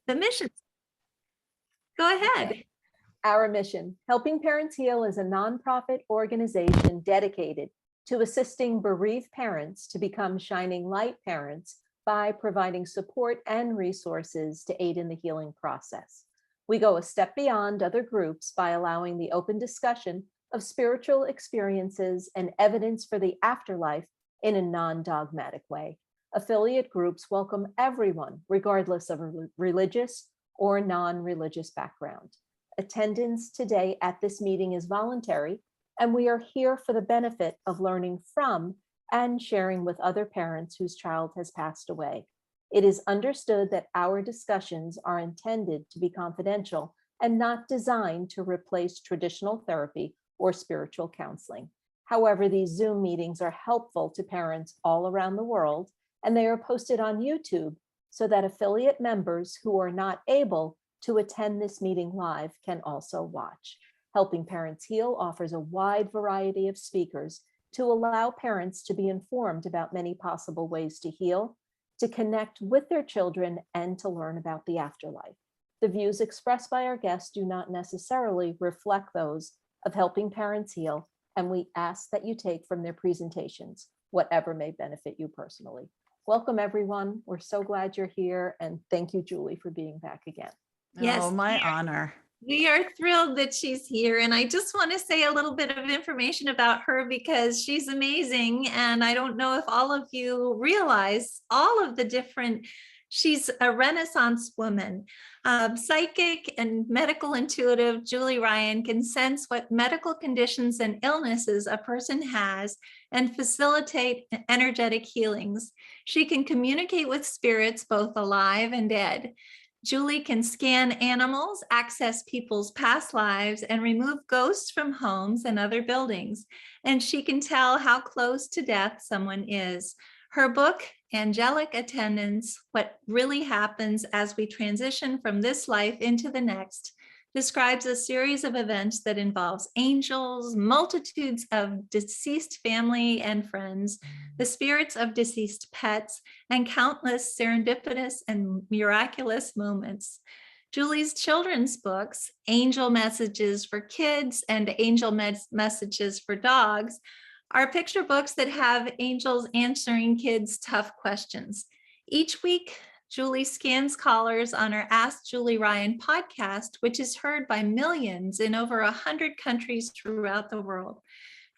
the mission. Go ahead. Okay. Our mission, Helping Parents Heal, is a nonprofit organization dedicated to assisting bereaved parents to become shining light parents by providing support and resources to aid in the healing process. We go a step beyond other groups by allowing the open discussion of spiritual experiences and evidence for the afterlife in a non-dogmatic way. Affiliate groups welcome everyone, regardless of a religious or non-religious background. Attendance today at this meeting is voluntary, and we are here for the benefit of learning from and sharing with other parents whose child has passed away. It is understood that our discussions are intended to be confidential and not designed to replace traditional therapy or spiritual counseling. However, these Zoom meetings are helpful to parents all around the world, and they are posted on YouTube so that affiliate members who are not able to attend this meeting live can also watch. Helping Parents Heal offers a wide variety of speakers to allow parents to be informed about many possible ways to heal, to connect with their children, and to learn about the afterlife. The views expressed by our guests do not necessarily reflect those of Helping Parents Heal, and we ask that you take from their presentations whatever may benefit you personally. Welcome, everyone. We're so glad you're here, and thank you, Julie, for being back again. Yes, Oh, my honor. We are thrilled that she's here. And I just want to say a little bit of information about her because she's amazing. And I don't know if all of you realize all of the different, she's a Renaissance woman, psychic and medical intuitive. Julie Ryan can sense what medical conditions and illnesses a person has and facilitate energetic healings. She can communicate with spirits, both alive and dead. Julie can scan animals, access people's past lives, and remove ghosts from homes and other buildings. And she can tell how close to death someone is. Her book, Angelic Attendants, What Really Happens as We Transition from This Life into the Next, describes a series of events that involves angels, multitudes of deceased family and friends, the spirits of deceased pets, and countless serendipitous and miraculous moments. Julie's children's books, Angel Messages for Kids and Angel Messages for Dogs, are picture books that have angels answering kids' tough questions. Each week, Julie scans callers on her Ask Julie Ryan podcast, which is heard by millions in over 100 countries throughout the world.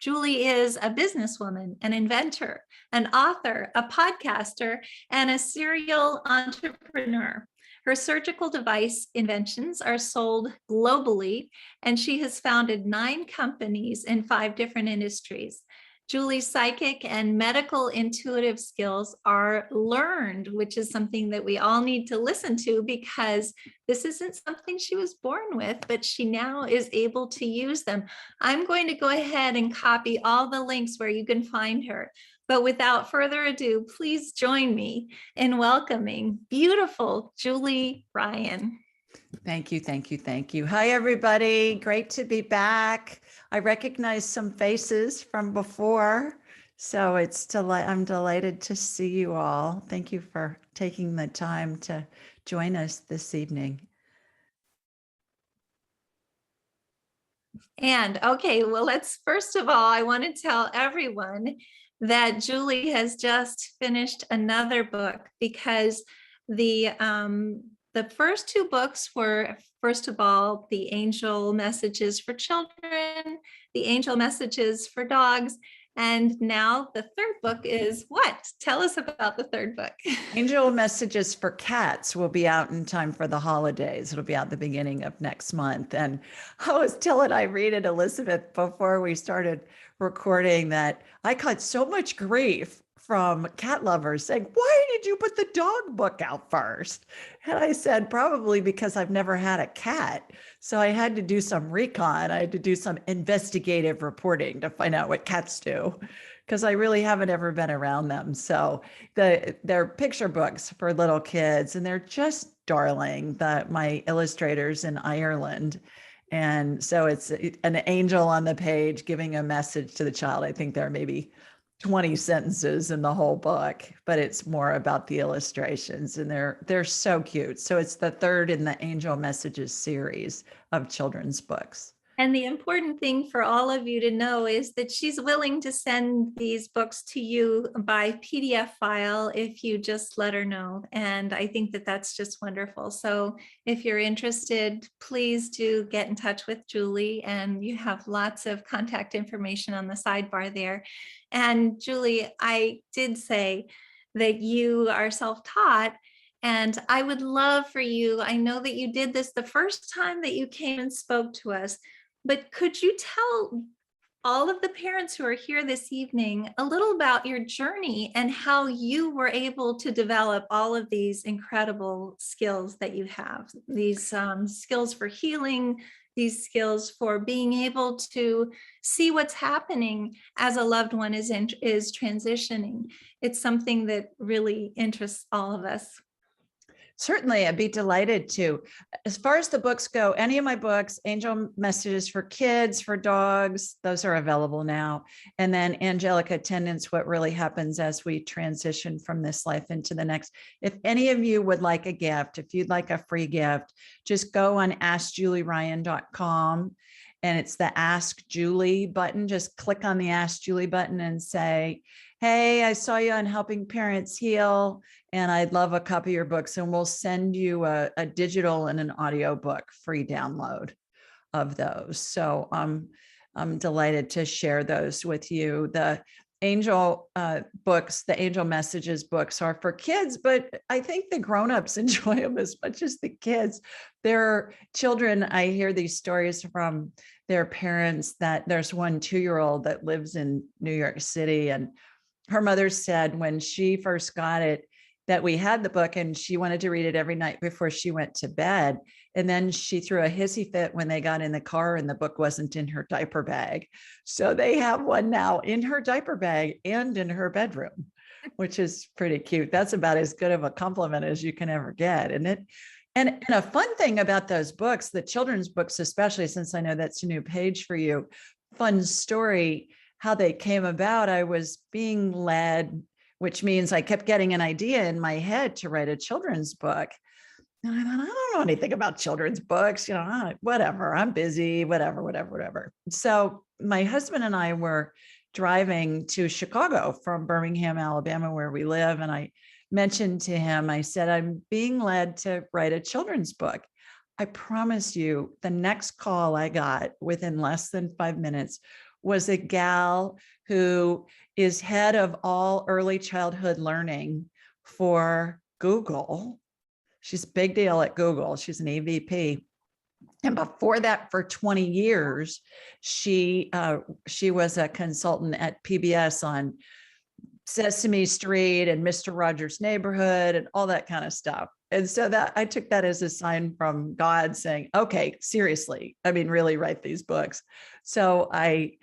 Julie is a businesswoman, an inventor, an author, a podcaster, and a serial entrepreneur. Her surgical device inventions are sold globally, and she has founded 9 companies in 5 different industries. Julie's psychic and medical intuitive skills are learned, which is something that we all need to listen to because this isn't something she was born with, but she now is able to use them. I'm going to go ahead and copy all the links where you can find her. But without further ado, please join me in welcoming beautiful Julie Ryan. Thank you, thank you, thank you. Hi, everybody. Great to be back. I recognize some faces from before, so I'm delighted to see you all. Thank you for taking the time to join us this evening. And okay, well, first of all, I want to tell everyone that Julie has just finished another book because the first 2 books were, first of all, the Angel Messages for Children, the Angel Messages for Dogs, and now the 3rd book is what? Tell us about the 3rd book. Angel Messages for Cats will be out in time for the holidays. It'll be out the beginning of next month. And I was telling Irene and Elizabeth before we started recording that I got so much grief from cat lovers saying, why did you put the dog book out first? And I said, probably because I've never had a cat. So I had to do some recon. I had to do some investigative reporting to find out what cats do, because I really haven't ever been around them. So they're picture books for little kids, and they're just darling, my illustrators in Ireland. And so it's an angel on the page giving a message to the child. I think there are maybe 20 sentences in the whole book, but it's more about the illustrations, and they're so cute. So it's the third in the Angel Messages series of children's books. And the important thing for all of you to know is that she's willing to send these books to you by PDF file if you just let her know. And I think that that's just wonderful. So if you're interested, please do get in touch with Julie, and you have lots of contact information on the sidebar there. And Julie, I did say that you are self-taught. And I would love for you, I know that you did this the first time that you came and spoke to us, but could you tell all of the parents who are here this evening a little about your journey and how you were able to develop all of these incredible skills that you have, these skills for healing, these skills for being able to see what's happening as a loved one is transitioning? It's something that really interests all of us. Certainly, I'd be delighted to. As far as the books go, any of my books, Angel Messages for Kids, for Dogs, those are available now. And then Angelic Attendants, What Really Happens as We Transition from This Life into the Next. If any of you would like a gift, if you'd like a free gift, just go on askjulieryan.com, and it's the Ask Julie button. Just click on the Ask Julie button and say, hey, I saw you on Helping Parents Heal, and I'd love a copy of your books, and we'll send you a digital and an audio book free download of those. So I'm delighted to share those with you. The Angel books, the Angel Messages books are for kids, but I think the grownups enjoy them as much as the kids. Their children, I hear these stories from their parents that there's one 2-year-old that lives in New York City, and her mother said when she first got it that we had the book and she wanted to read it every night before she went to bed. And then she threw a hissy fit when they got in the car and the book wasn't in her diaper bag. So they have one now in her diaper bag and in her bedroom, which is pretty cute. That's about as good of a compliment as you can ever get. And a fun thing about those books, the children's books, especially since I know that's a new page for you, fun story, how they came about. I was being led, which means I kept getting an idea in my head to write a children's book. And I thought, I don't know anything about children's books, whatever, I'm busy, whatever. So my husband and I were driving to Chicago from Birmingham, Alabama, where we live. And I mentioned to him, I said, I'm being led to write a children's book. I promise you, the next call I got within less than 5 minutes was a gal who is head of all early childhood learning for Google. She's a big deal at Google. She's an EVP. And before that, for 20 years, she was a consultant at PBS on Sesame Street and Mr. Rogers' Neighborhood and all that kind of stuff. And so that I took that as a sign from God saying, okay, seriously, really write these books. So I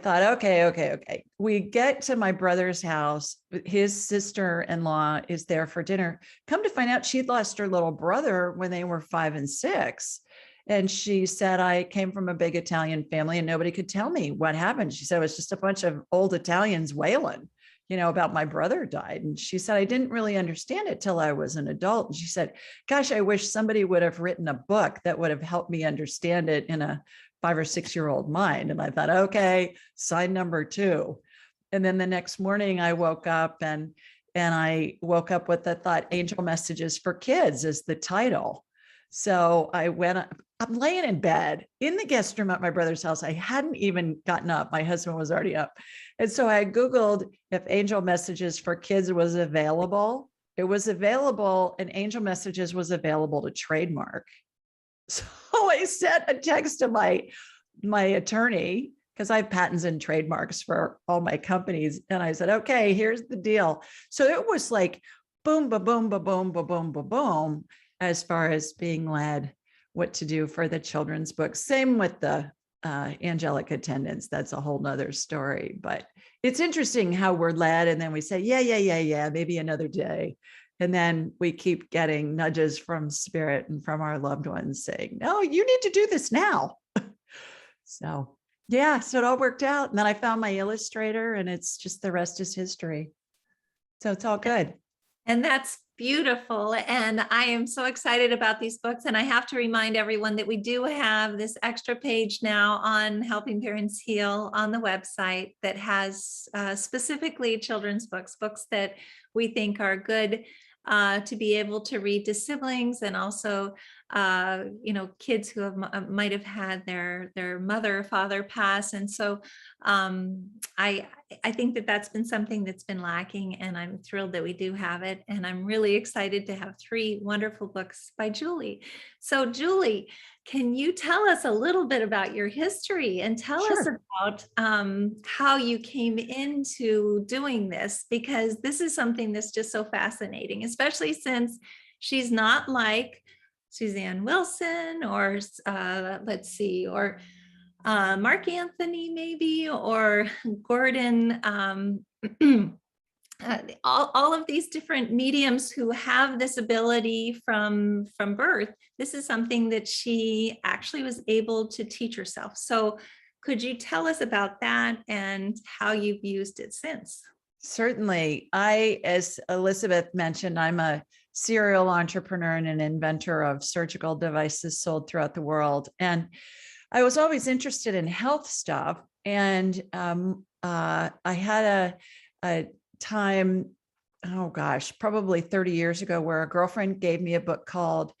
thought, okay. We get to my brother's house. His sister-in-law is there for dinner. Come to find out she'd lost her little brother when they were 5 and 6. And she said, I came from a big Italian family and nobody could tell me what happened. She said, it was just a bunch of old Italians wailing, about my brother died. And she said, I didn't really understand it till I was an adult. And she said, gosh, I wish somebody would have written a book that would have helped me understand it in a 5 or 6-year-old mind. And I thought, okay, sign number 2. And then the next morning I woke up and I woke up with the thought, Angel Messages for Kids is the title. So I'm laying in bed in the guest room at my brother's house. I hadn't even gotten up. My husband was already up. And so I Googled if Angel Messages for Kids was available. It was available, and Angel Messages was available to trademark. So I sent a text to my attorney, because I have patents and trademarks for all my companies. And I said, okay, here's the deal. So it was like boom, ba boom, ba boom, ba boom, ba boom, as far as being led what to do for the children's books. Same with the Angelic Attendants. That's a whole nother story. But it's interesting how we're led, and then we say, yeah, maybe another day. And then we keep getting nudges from spirit and from our loved ones saying, no, you need to do this now. So Yeah, so it all worked out. And then I found my illustrator, and it's just the rest is history. So it's all good. And that's beautiful. And I am so excited about these books. And I have to remind everyone that we do have this extra page now on Helping Parents Heal on the website that has specifically children's books, books that we think are good to be able to read to siblings, and also kids who might have had their mother or father pass. And so I think that that's been something that's been lacking, and I'm thrilled that we do have it. And I'm really excited to have 3 wonderful books by Julie. So Julie, can you tell us a little bit about your history and tell us Sure. about how you came into doing this? Because this is something that's just so fascinating, especially since she's not like Suzanne Wilson or let's see, or Mark Anthony maybe, or Gordon, all of these different mediums who have this ability from birth. This is something that she actually was able to teach herself. So could you tell us about that and how you've used it since? Certainly. As Elizabeth mentioned, I'm a serial entrepreneur and an inventor of surgical devices sold throughout the world. And I was always interested in health stuff. And I had a time, oh gosh, probably 30 years ago, where a girlfriend gave me a book called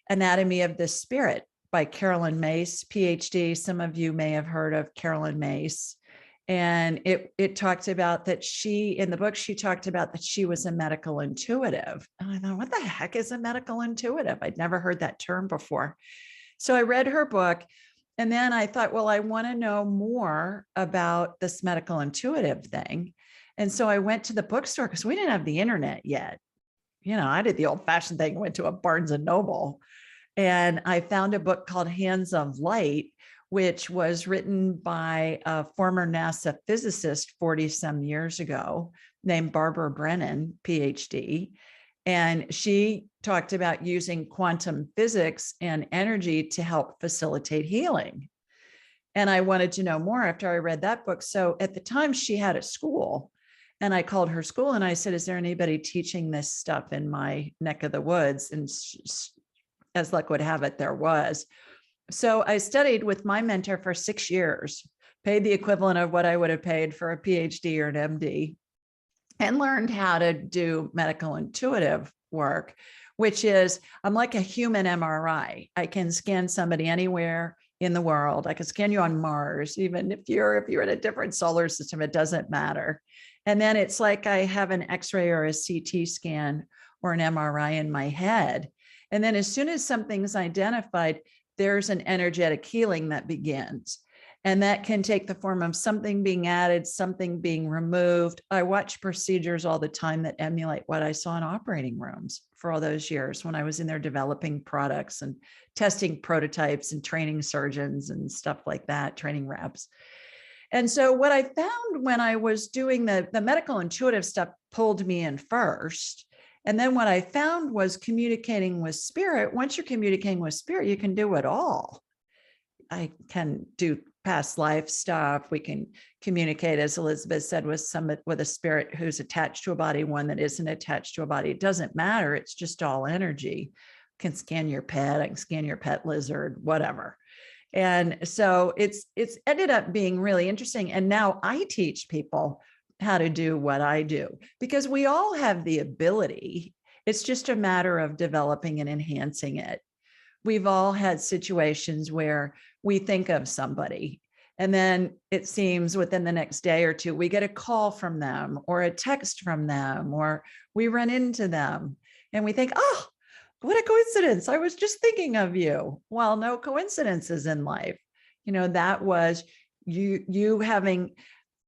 Anatomy of the Spirit by Carolyn Mace, PhD. Some of you may have heard of Carolyn Mace. And it talked about that in the book, she talked about that she was a medical intuitive. And I thought, what the heck is a medical intuitive? I'd never heard that term before. So I read her book. And then I thought, well, I want to know more about this medical intuitive thing. And so I went to the bookstore, because we didn't have the internet yet. I did the old fashioned thing, went to a Barnes and Noble, and I found a book called Hands of Light, which was written by a former NASA physicist 40 some years ago named Barbara Brennan, PhD. And she talked about using quantum physics and energy to help facilitate healing. And I wanted to know more after I read that book. So at the time, she had a school, and I called her school and I said, is there anybody teaching this stuff in my neck of the woods? And as luck would have it, there was. So I studied with my mentor for 6 years, paid the equivalent of what I would have paid for a PhD or an MD, and learned how to do medical intuitive work, which is, I'm like a human MRI. I can scan somebody anywhere in the world. I can scan you on Mars, even if you're in a different solar system, it doesn't matter. And then it's like I have an X-ray or a CT scan or an MRI in my head. And then as soon as something's identified, there's an energetic healing that begins. And that can take the form of something being added, something being removed. I watch procedures all the time that emulate what I saw in operating rooms for all those years when I was in there developing products and testing prototypes and training surgeons and stuff like that, training reps. And so what I found when I was doing the medical intuitive stuff pulled me in first. And then what I found was communicating with spirit. Once you're communicating with spirit, you can do it all. I can do past life stuff. We can communicate, as Elizabeth said, with a spirit who's attached to a body, one that isn't attached to a body. It doesn't matter. It's just all energy. I can scan your pet. I can scan your pet lizard, whatever. And so it's ended up being really interesting. And now I teach people how to do what I do, because we all have the ability. It's just a matter of developing and enhancing it. We've all had situations where we think of somebody, and then it seems within the next day or two, we get a call from them or a text from them, or we run into them and we think, oh, what a coincidence. I was just thinking of you. Well, no coincidences in life. That was you having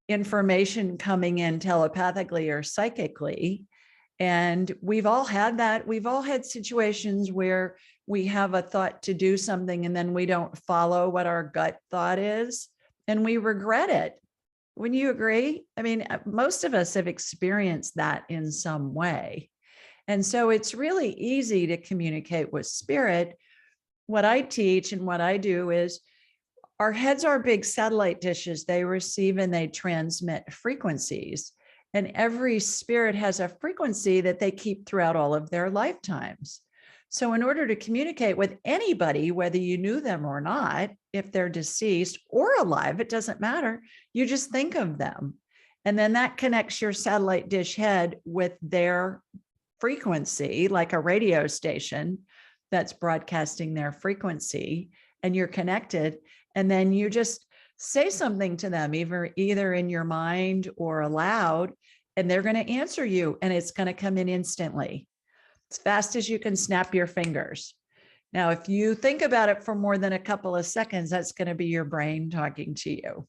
information coming in telepathically or psychically. And we've all had that. We've all had situations where we have a thought to do something and then we don't follow what our gut thought is, and we regret it. Wouldn't you agree? I mean, most of us have experienced that in some way. And so it's really easy to communicate with spirit. What I teach and what I do is our heads are big satellite dishes. They receive and they transmit frequencies. And every spirit has a frequency that they keep throughout all of their lifetimes. So in order to communicate with anybody, whether you knew them or not, if they're deceased or alive, it doesn't matter. You just think of them. And then that connects your satellite dish head with their frequency, like a radio station that's broadcasting their frequency, and you're connected. And then you just say something to them, either in your mind or aloud, and they're going to answer you, and it's going to come in instantly, as fast as you can snap your fingers. Now, if you think about it for more than a couple of seconds, that's going to be your brain talking to you.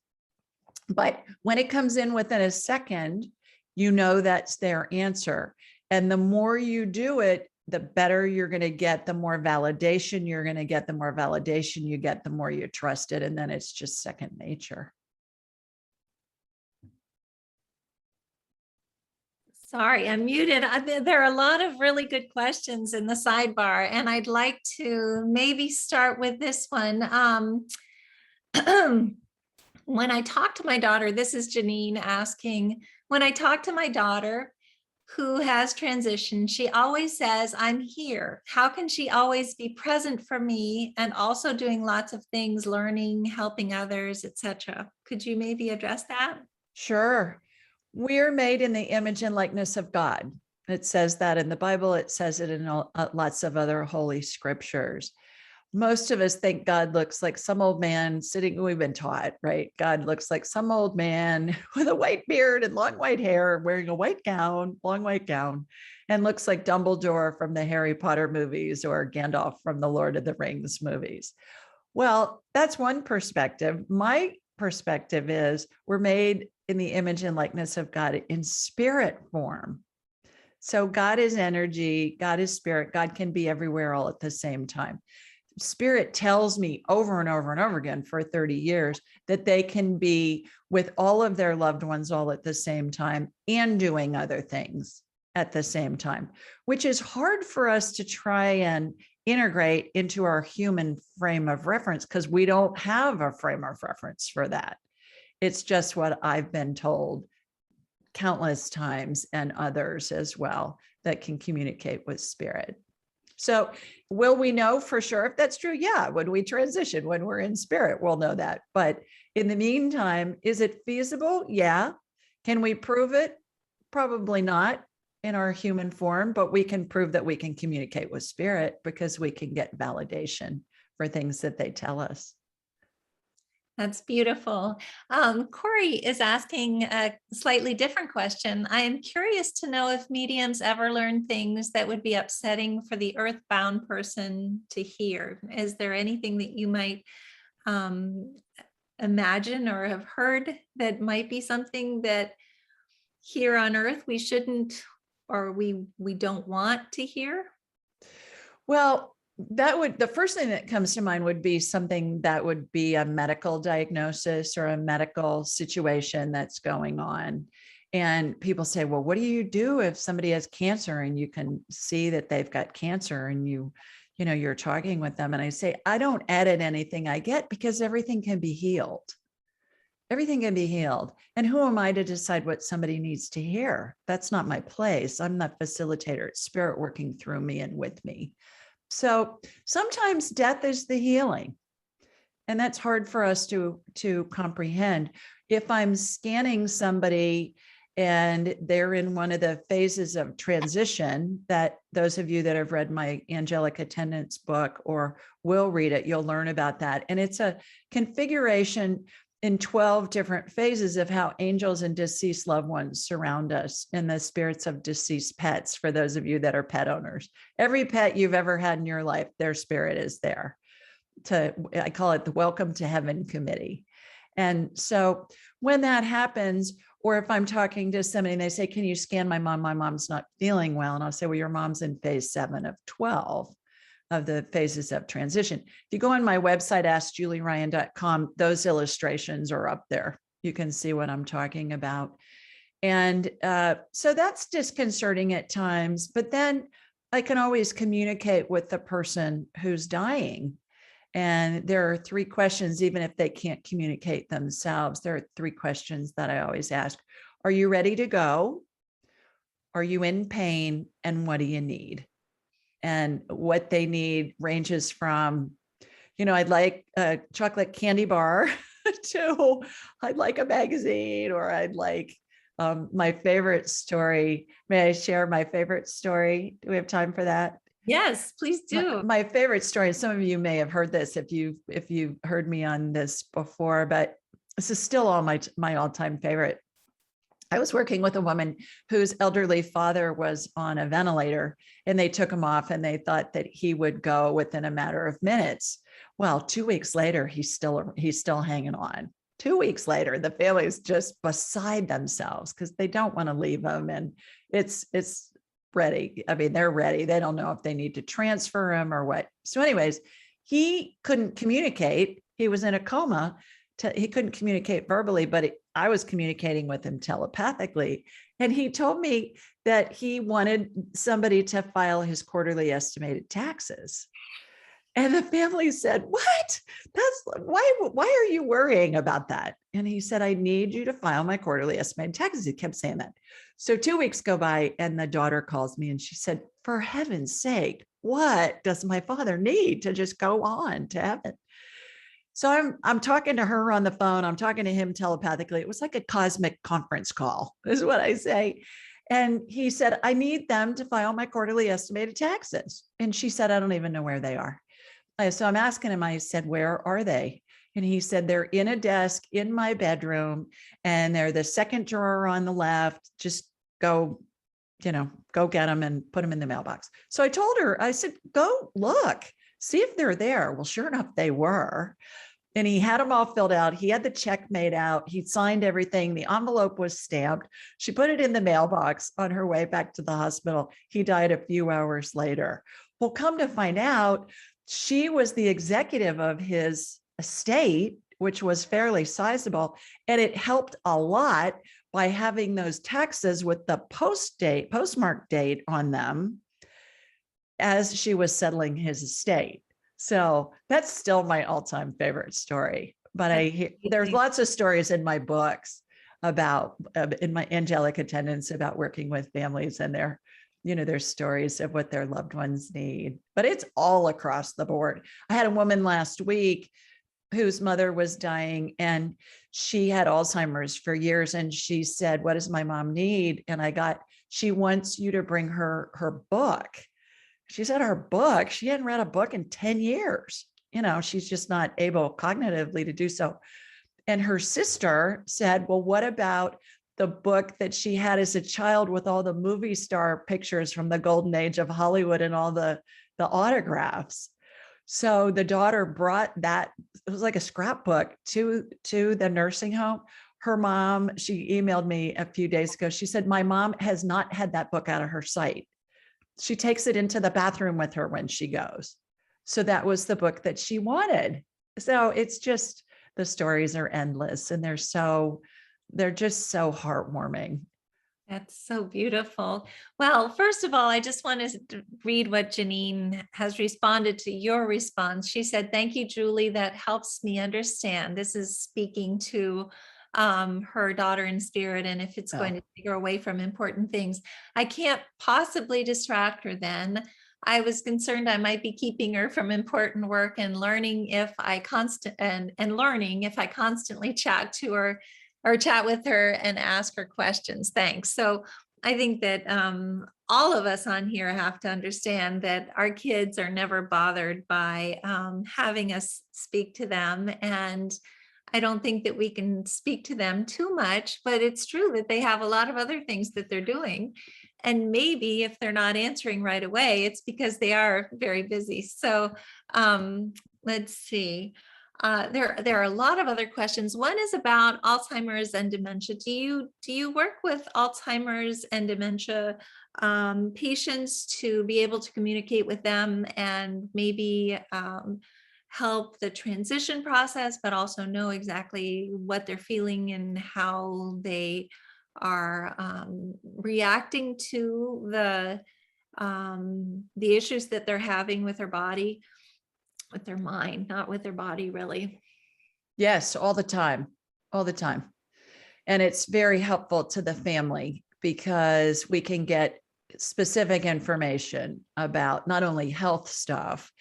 But when it comes in within a second, you know that's their answer. And the more you do it, the better you're going to get, the more validation you're going to get, the more validation you get, the more you trust it. And then it's just second nature. Sorry, I'm muted. There are a lot of really good questions in the sidebar, and I'd like to maybe start with this one. When I talk to my daughter, this is Janine asking, when I talk to my daughter who has transitioned, she always says, I'm here. How can she always be present for me and also doing lots of things, learning, helping others, etc.? Could you maybe address that? Sure. We're made in the image and likeness of God. It says that in the Bible. It says it in lots of other holy scriptures. Most of us think God looks like some old man sitting, we've been taught, right? God looks like some old man with a white beard and long white hair, wearing a white gown, long white gown, and looks like Dumbledore from the Harry Potter movies or Gandalf from the Lord of the Rings movies. Well, that's one perspective. My perspective is we're made in the image and likeness of God in spirit form. So God is energy, God is spirit, God can be everywhere all at the same time. Spirit tells me over and over and over again for 30 years that they can be with all of their loved ones all at the same time and doing other things at the same time, which is hard for us to try and integrate into our human frame of reference because we don't have a frame of reference for that. It's just what I've been told countless times, and others as well that can communicate with spirit. So will we know for sure if that's true? Yeah, when we transition, when we're in spirit, we'll know that. But in the meantime, is it feasible? Yeah. Can we prove it? Probably not in our human form, but we can prove that we can communicate with spirit because we can get validation for things that they tell us. That's beautiful. Corey is asking a slightly different question. I am curious to know if mediums ever learn things that would be upsetting for the earthbound person to hear. Is there anything that you might imagine or have heard that might be something that here on Earth we shouldn't or we don't want to hear? Well, the first thing that comes to mind would be something that would be a medical diagnosis or a medical situation that's going on. And people say, well, what do you do if somebody has cancer and you can see that they've got cancer and you're talking with them? And I say, I don't edit anything I get because everything can be healed. Everything can be healed. And who am I to decide what somebody needs to hear? That's not my place. I'm the facilitator. It's spirit working through me and with me. So sometimes death is the healing, and that's hard for us to comprehend. If I'm scanning somebody and they're in one of the phases of transition, that those of you that have read my Angelic Attendants book or will read it, you'll learn about that. And it's a configuration in 12 different phases of how angels and deceased loved ones surround us and the spirits of deceased pets. For those of you that are pet owners, every pet you've ever had in your life, their spirit is there. I call it the Welcome to Heaven Committee. And so when that happens, or if I'm talking to somebody and they say, can you scan my mom? My mom's not feeling well. And I'll say, well, your mom's in phase 7 of 12. Of the phases of transition. If you go on my website, askjulieryan.com, those illustrations are up there. You can see what I'm talking about. And so that's disconcerting at times, but then I can always communicate with the person who's dying And there are 3 questions, even if they can't communicate themselves, there are 3 questions that I always ask. Are you ready to go? Are you in pain? And what do you need? And what they need ranges from, I'd like a chocolate candy bar to I'd like a magazine, or I'd like my favorite story. May I share my favorite story? Do we have time for that? Yes, please do. My favorite story, some of you may have heard this if you've heard me on this before, but this is still all my all-time favorite. I was working with a woman whose elderly father was on a ventilator, and they took him off and they thought that he would go within a matter of minutes. Well, 2 weeks later, he's still hanging on. 2 weeks later, the family's just beside themselves because they don't want to leave him. And it's ready. I mean, they're ready. They don't know if they need to transfer him or what. So anyways, he couldn't communicate. He was in a coma. He couldn't communicate verbally, but I was communicating with him telepathically. And he told me that he wanted somebody to file his quarterly estimated taxes. And the family said, what? Why are you worrying about that? And he said, I need you to file my quarterly estimated taxes. He kept saying that. So 2 weeks go by and the daughter calls me and she said, for heaven's sake, what does my father need to just go on to heaven? So I'm talking to her on the phone. I'm talking to him telepathically. It was like a cosmic conference call, is what I say. And he said, I need them to file my quarterly estimated taxes. And she said, I don't even know where they are. So I'm asking him, I said, where are they? And he said, they're in a desk in my bedroom and they're the second drawer on the left. Just go get them and put them in the mailbox. So I told her, I said, go look, see if they're there. Well, sure enough, they were. And he had them all filled out. He had the check made out. He signed everything. The envelope was stamped. She put it in the mailbox on her way back to the hospital. He died a few hours later. Well, come to find out, she was the executive of his estate, which was fairly sizable. And it helped a lot by having those taxes with the postmark date on them as she was settling his estate. So that's still my all-time favorite story. But there's lots of stories in my books about, in my Angelic Attendants, about working with families and their stories of what their loved ones need. But it's all across the board. I had a woman last week whose mother was dying and she had Alzheimer's for years. And she said, what does my mom need? And she wants you to bring her book. She said her book, she hadn't read a book in 10 years. She's just not able cognitively to do so. And her sister said, well, what about the book that she had as a child with all the movie star pictures from the golden age of Hollywood and all the autographs? So the daughter brought that, it was like a scrapbook, to the nursing home. Her mom, she emailed me a few days ago. She said, my mom has not had that book out of her sight. She takes it into the bathroom with her when she goes. So that was the book that she wanted. So it's just, the stories are endless and they're just so heartwarming. That's so beautiful. Well, first of all, I just want to read what Janine has responded to your response. She said, thank you, Julie. That helps me understand. This is speaking to her daughter in spirit, and if it's going to take her away from important things. I can't possibly distract her then. I was concerned I might be keeping her from important work and learning if I constantly chat to her or chat with her and ask her questions. Thanks. So I think that all of us on here have to understand that our kids are never bothered by having us speak to them. And I don't think that we can speak to them too much, but it's true that they have a lot of other things that they're doing. And maybe if they're not answering right away, it's because they are very busy. So let's see. There are a lot of other questions. One is about Alzheimer's and dementia. Do you work with Alzheimer's and dementia patients to be able to communicate with them and maybe help the transition process, but also know exactly what they're feeling and how they are reacting to the issues that they're having with their body? with their mind, not with their body, really. Yes, all the time, all the time. And it's very helpful to the family because we can get specific information about not only health stuff,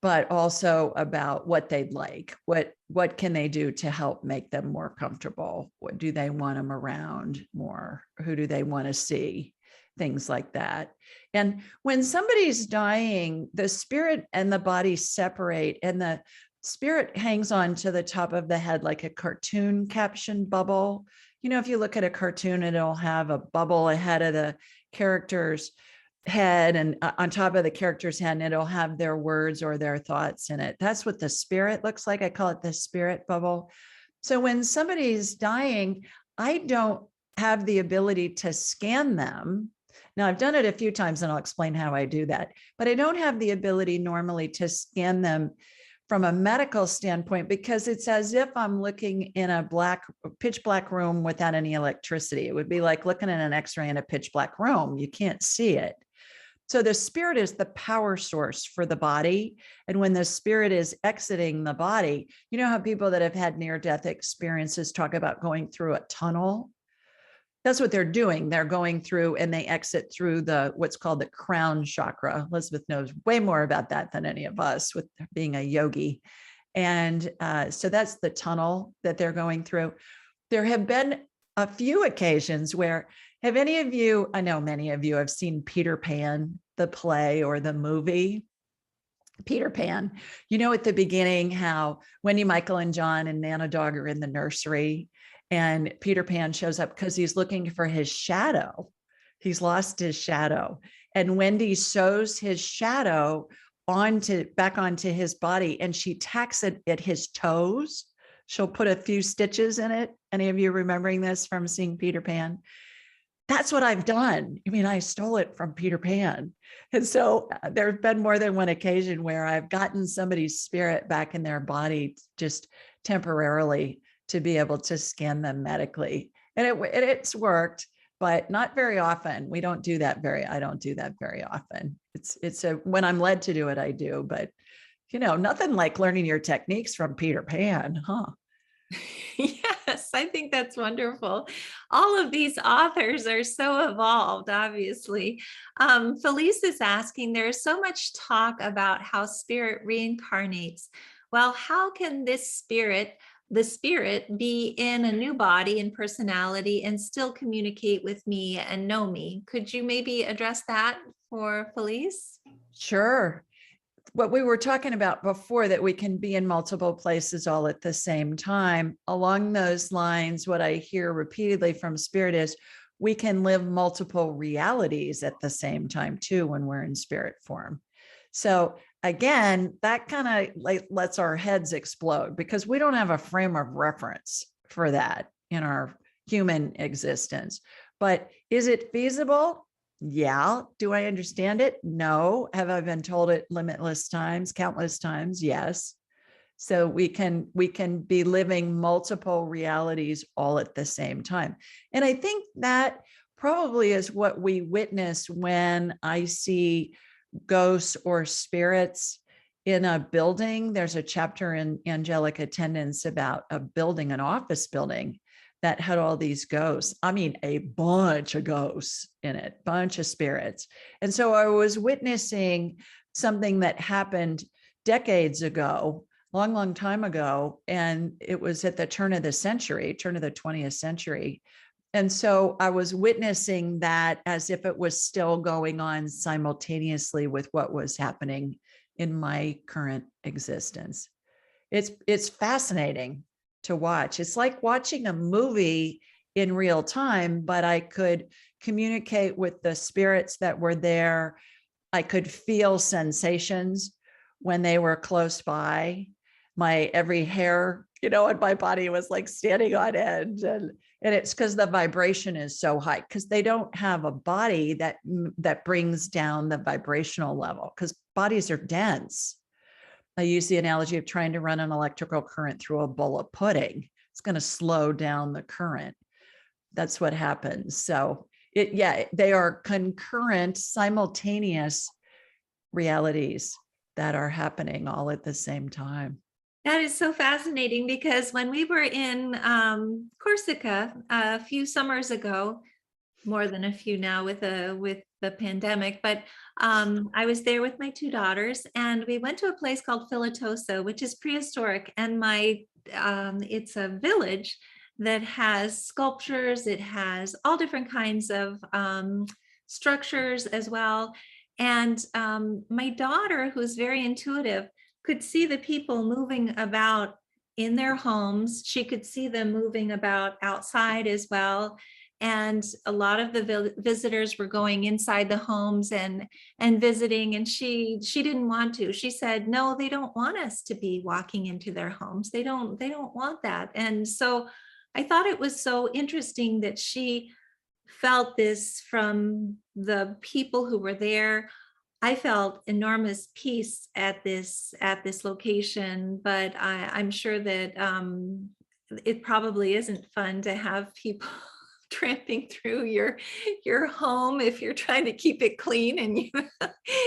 but also about what they'd like. What can they do to help make them more comfortable? What do they want them around more? Who do they want to see? Things like that. And when somebody's dying, the spirit and the body separate, and the spirit hangs on to the top of the head like a cartoon caption bubble. You know, if you look at a cartoon, it'll have a bubble ahead of the character's head and on top of the character's head, and it'll have their words or their thoughts in it. That's what the spirit looks like. I call it the spirit bubble. So when somebody's dying, I don't have the ability to scan them. Now, I've done it a few times and I'll explain how I do that, but I don't have the ability normally to scan them from a medical standpoint, because it's as if I'm looking in a pitch black room without any electricity. It would be like looking at an x-ray in a pitch black room. You can't see it. So the spirit is the power source for the body. And when the spirit is exiting the body, you know how people that have had near-death experiences talk about going through a tunnel? That's what they're doing. They're going through and they exit through what's called the crown chakra. Elizabeth knows way more about that than any of us, with being a yogi. And so that's the tunnel that they're going through. There have been a few occasions where, have any of you, I know many of you have seen Peter Pan, the play or the movie. Peter Pan, you know, at the beginning, how Wendy, Michael, and John and Nana Dog are in the nursery, and Peter Pan shows up because he's looking for his shadow. He's lost his shadow. And Wendy sews his shadow back onto his body, and she tacks it at his toes. She'll put a few stitches in it. Any of you remembering this from seeing Peter Pan? That's what I've done. I mean, I stole it from Peter Pan. And so there have been more than one occasion where I've gotten somebody's spirit back in their body just temporarily to be able to scan them medically. And it's worked, but not very often. I don't do that very often. When I'm led to do it, I do, but you know, nothing like learning your techniques from Peter Pan, huh? Yes, I think that's wonderful. All of these authors are so evolved, obviously. Felice is asking, there's so much talk about how spirit reincarnates. Well, how can the spirit be in a new body and personality and still communicate with me and know me? Could you maybe address that for Felice? Sure. What we were talking about before, that we can be in multiple places all at the same time. Along those lines, what I hear repeatedly from spirit is we can live multiple realities at the same time too when we're in spirit form. So again, that kind of lets our heads explode, because we don't have a frame of reference for that in our human existence. But is it feasible? Yeah. Do I understand it? No. Have I been told it limitless times, countless times? Yes. So we can be living multiple realities all at the same time. And I think that probably is what we witness when I see ghosts or spirits in a building. There's a chapter in Angelic Attendants about a building, an office building, that had all these ghosts. I mean, a bunch of ghosts in it, bunch of spirits. And so I was witnessing something that happened decades ago, long time ago. And it was at the turn of the 20th century. And so I was witnessing that as if it was still going on simultaneously with what was happening in my current existence. It's fascinating to watch. It's like watching a movie in real time, but I could communicate with the spirits that were there. I could feel sensations when they were close by. My every hair, you know, on my body was like standing on end. And it's because the vibration is so high, because they don't have a body that brings down the vibrational level, because bodies are dense. I use the analogy of trying to run an electrical current through a bowl of pudding. It's going to slow down the current. That's what happens. So they are concurrent, simultaneous realities. that are happening all at the same time. That is so fascinating, because when we were in Corsica a few summers ago, more than a few now with the pandemic, but I was there with my two daughters, and we went to a place called Filatosa, which is prehistoric, and it's a village that has sculptures. It has all different kinds of structures as well. And my daughter, who's very intuitive, could see the people moving about in their homes. She could see them moving about outside as well. And a lot of the visitors were going inside the homes and visiting, and she didn't want to. She said, no, they don't want us to be walking into their homes. They don't want that. And so I thought it was so interesting that she felt this from the people who were there. I felt enormous peace at this location, but I'm sure that it probably isn't fun to have people tramping through your home if you're trying to keep it clean, and you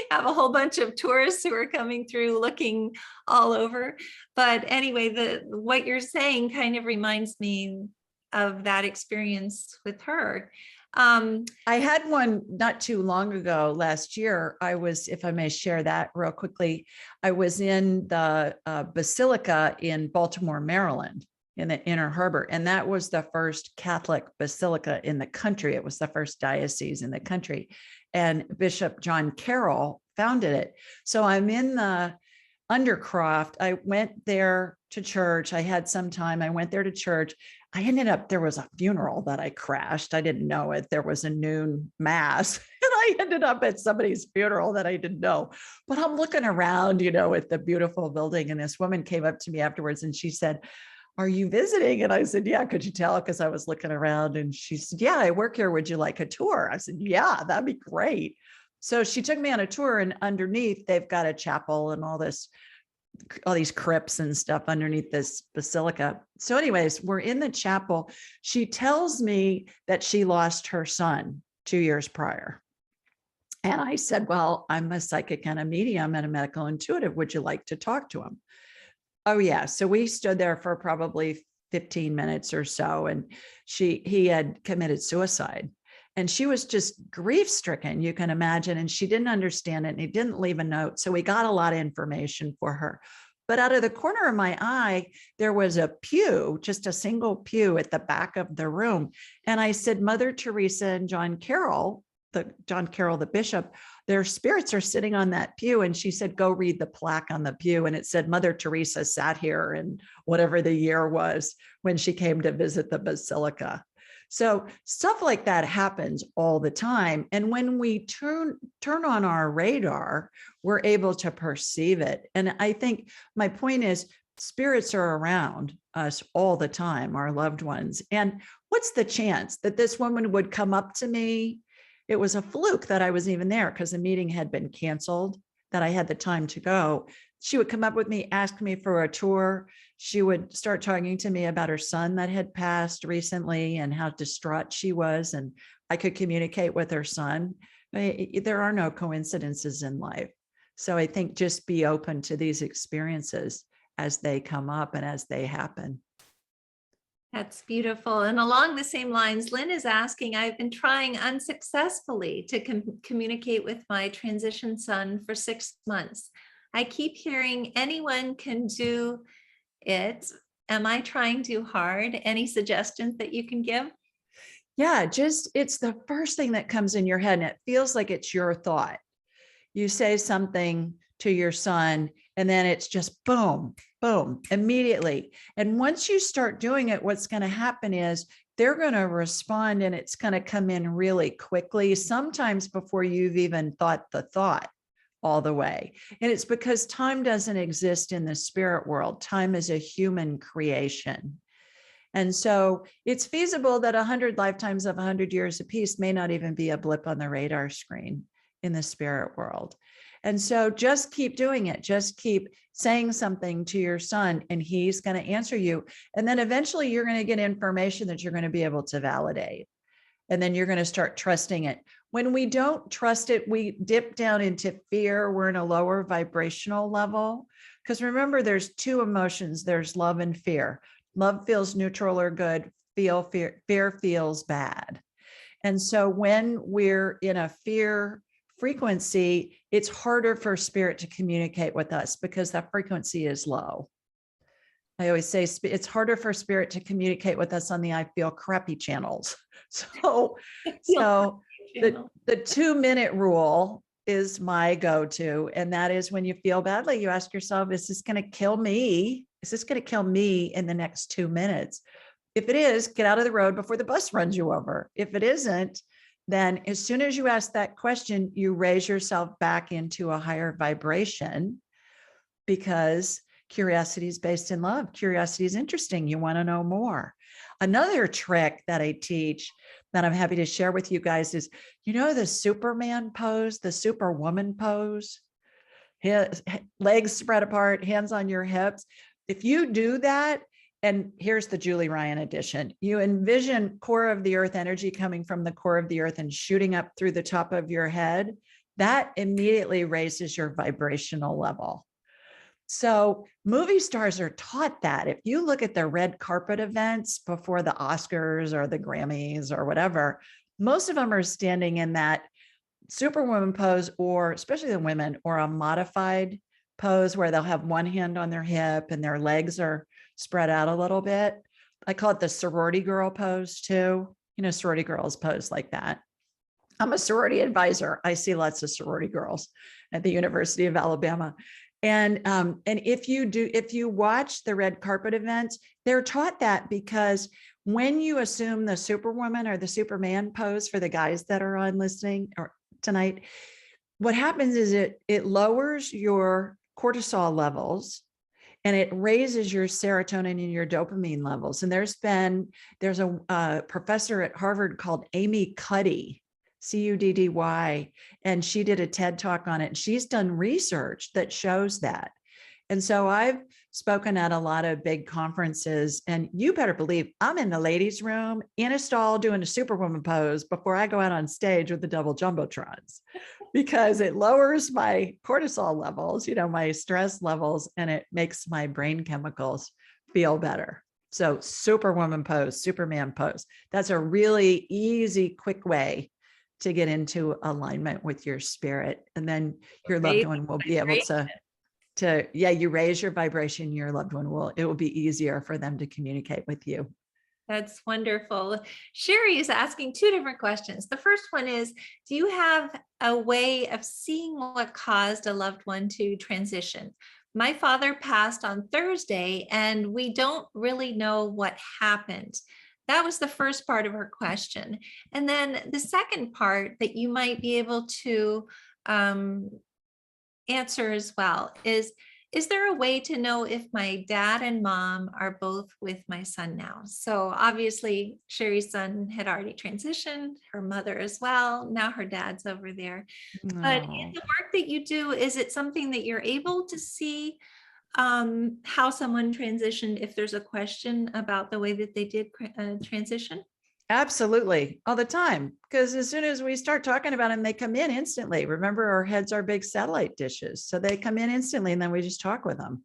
have a whole bunch of tourists who are coming through looking all over. But anyway, what you're saying kind of reminds me of that experience with her. I had one not too long ago, last year. I was, if I may share that real quickly, I was in the Basilica in Baltimore, Maryland, in the Inner Harbor. And that was the first Catholic basilica in the country. It was the first diocese in the country. And Bishop John Carroll founded it. So I'm in the Undercroft. I went there to church. I had some time. I went there to church. I ended up, there was a funeral that I crashed. I didn't know it. There was a noon mass, and I ended up at somebody's funeral that I didn't know. But I'm looking around, at the beautiful building. And this woman came up to me afterwards and she said, are you visiting? And I said, yeah, could you tell? Because I was looking around, and she said, yeah, I work here. Would you like a tour? I said, yeah, that'd be great. So she took me on a tour, and underneath they've got a chapel and all these crypts and stuff underneath this basilica. So anyways, we're in the chapel. She tells me that she lost her son 2 years prior. And I said, well, I'm a psychic and a medium and a medical intuitive. Would you like to talk to him? Oh yeah. So we stood there for probably 15 minutes or so, and he had committed suicide. And she was just grief stricken, you can imagine. And she didn't understand it, and he didn't leave a note. So we got a lot of information for her. But out of the corner of my eye, there was a pew, just a single pew at the back of the room. And I said, Mother Teresa and John Carroll, the bishop, their spirits are sitting on that pew. And she said, go read the plaque on the pew. And it said, Mother Teresa sat here in whatever the year was when she came to visit the basilica. So stuff like that happens all the time. And when we turn on our radar, we're able to perceive it. And I think my point is, spirits are around us all the time, our loved ones. And what's the chance that this woman would come up to me? It was a fluke that I was even there, because the meeting had been canceled, that I had the time to go. She would come up with me, ask me for a tour. She would start talking to me about her son that had passed recently and how distraught she was. And I could communicate with her son. There are no coincidences in life. So I think just be open to these experiences as they come up and as they happen. That's beautiful. And along the same lines, Lynn is asking, I've been trying unsuccessfully to communicate with my transition son for 6 months. I keep hearing anyone can do it. Am I trying too hard? Any suggestions that you can give? Yeah, it's the first thing that comes in your head, and it feels like it's your thought. You say something to your son, and then it's just boom, boom, immediately. And once you start doing it, what's going to happen is they're going to respond, and it's going to come in really quickly, sometimes before you've even thought the thought all the way. And it's because time doesn't exist in the spirit world. Time is a human creation. And so it's feasible that 100 lifetimes of 100 years apiece may not even be a blip on the radar screen in the spirit world. And so just keep doing it. Just keep saying something to your son, and he's going to answer you. And then eventually you're going to get information that you're going to be able to validate. And then you're going to start trusting it. When we don't trust it, we dip down into fear. We're in a lower vibrational level. Because remember, there's two emotions. There's love and fear. Love feels neutral or good. Fear feels bad. And so when we're in a fear frequency, it's harder for spirit to communicate with us because that frequency is low. I always say it's harder for spirit to communicate with us on the I feel crappy channels. So the 2-minute rule is my go-to. And that is when you feel badly, you ask yourself, is this going to kill me? Is this going to kill me in the next 2 minutes? If it is, get out of the road before the bus runs you over. If it isn't, then as soon as you ask that question, you raise yourself back into a higher vibration, because curiosity is based in love. Curiosity is interesting. You want to know more. Another trick that I teach that I'm happy to share with you guys is, the Superman pose, the Superwoman pose, legs spread apart, hands on your hips. If you do that, and here's the Julie Ryan edition, you envision core of the earth energy coming from the core of the earth and shooting up through the top of your head, that immediately raises your vibrational level. So movie stars are taught that. If you look at the red carpet events before the Oscars or the Grammys or whatever, most of them are standing in that Superwoman pose, or especially the women, or a modified pose where they'll have one hand on their hip and their legs are spread out a little bit. I call it the sorority girl pose too. Sorority girls pose like that. I'm a sorority advisor. I see lots of sorority girls at the University of Alabama. And if you watch the red carpet events, they're taught that because when you assume the Superwoman or the Superman pose for the guys that are on listening or tonight, what happens is it lowers your cortisol levels and it raises your serotonin and your dopamine levels. And there's a professor at Harvard called Amy Cuddy, Cuddy, and she did a TED talk on it. And she's done research that shows that. And so I've spoken at a lot of big conferences, and you better believe I'm in the ladies' room in a stall doing a Superwoman pose before I go out on stage with the double jumbotrons, because it lowers my cortisol levels, my stress levels, and it makes my brain chemicals feel better. So Superwoman pose, Superman pose, that's a really easy, quick way to get into alignment with your spirit. And then your loved one will be able you raise your vibration, your loved one it will be easier for them to communicate with you. That's wonderful. Sherry is asking two different questions. The first one is, do you have a way of seeing what caused a loved one to transition? My father passed on Thursday, and we don't really know what happened. That was the first part of her question. And then the second part that you might be able to answer as well is there a way to know if my dad and mom are both with my son now? So obviously Sherry's son had already transitioned, her mother as well. Now her dad's over there. But in the work that you do, is it something that you're able to see how someone transitioned if there's a question about the way that they did transition? Absolutely, all the time. Because as soon as we start talking about them, they come in instantly. Remember, our heads are big satellite dishes. So they come in instantly, and then we just talk with them.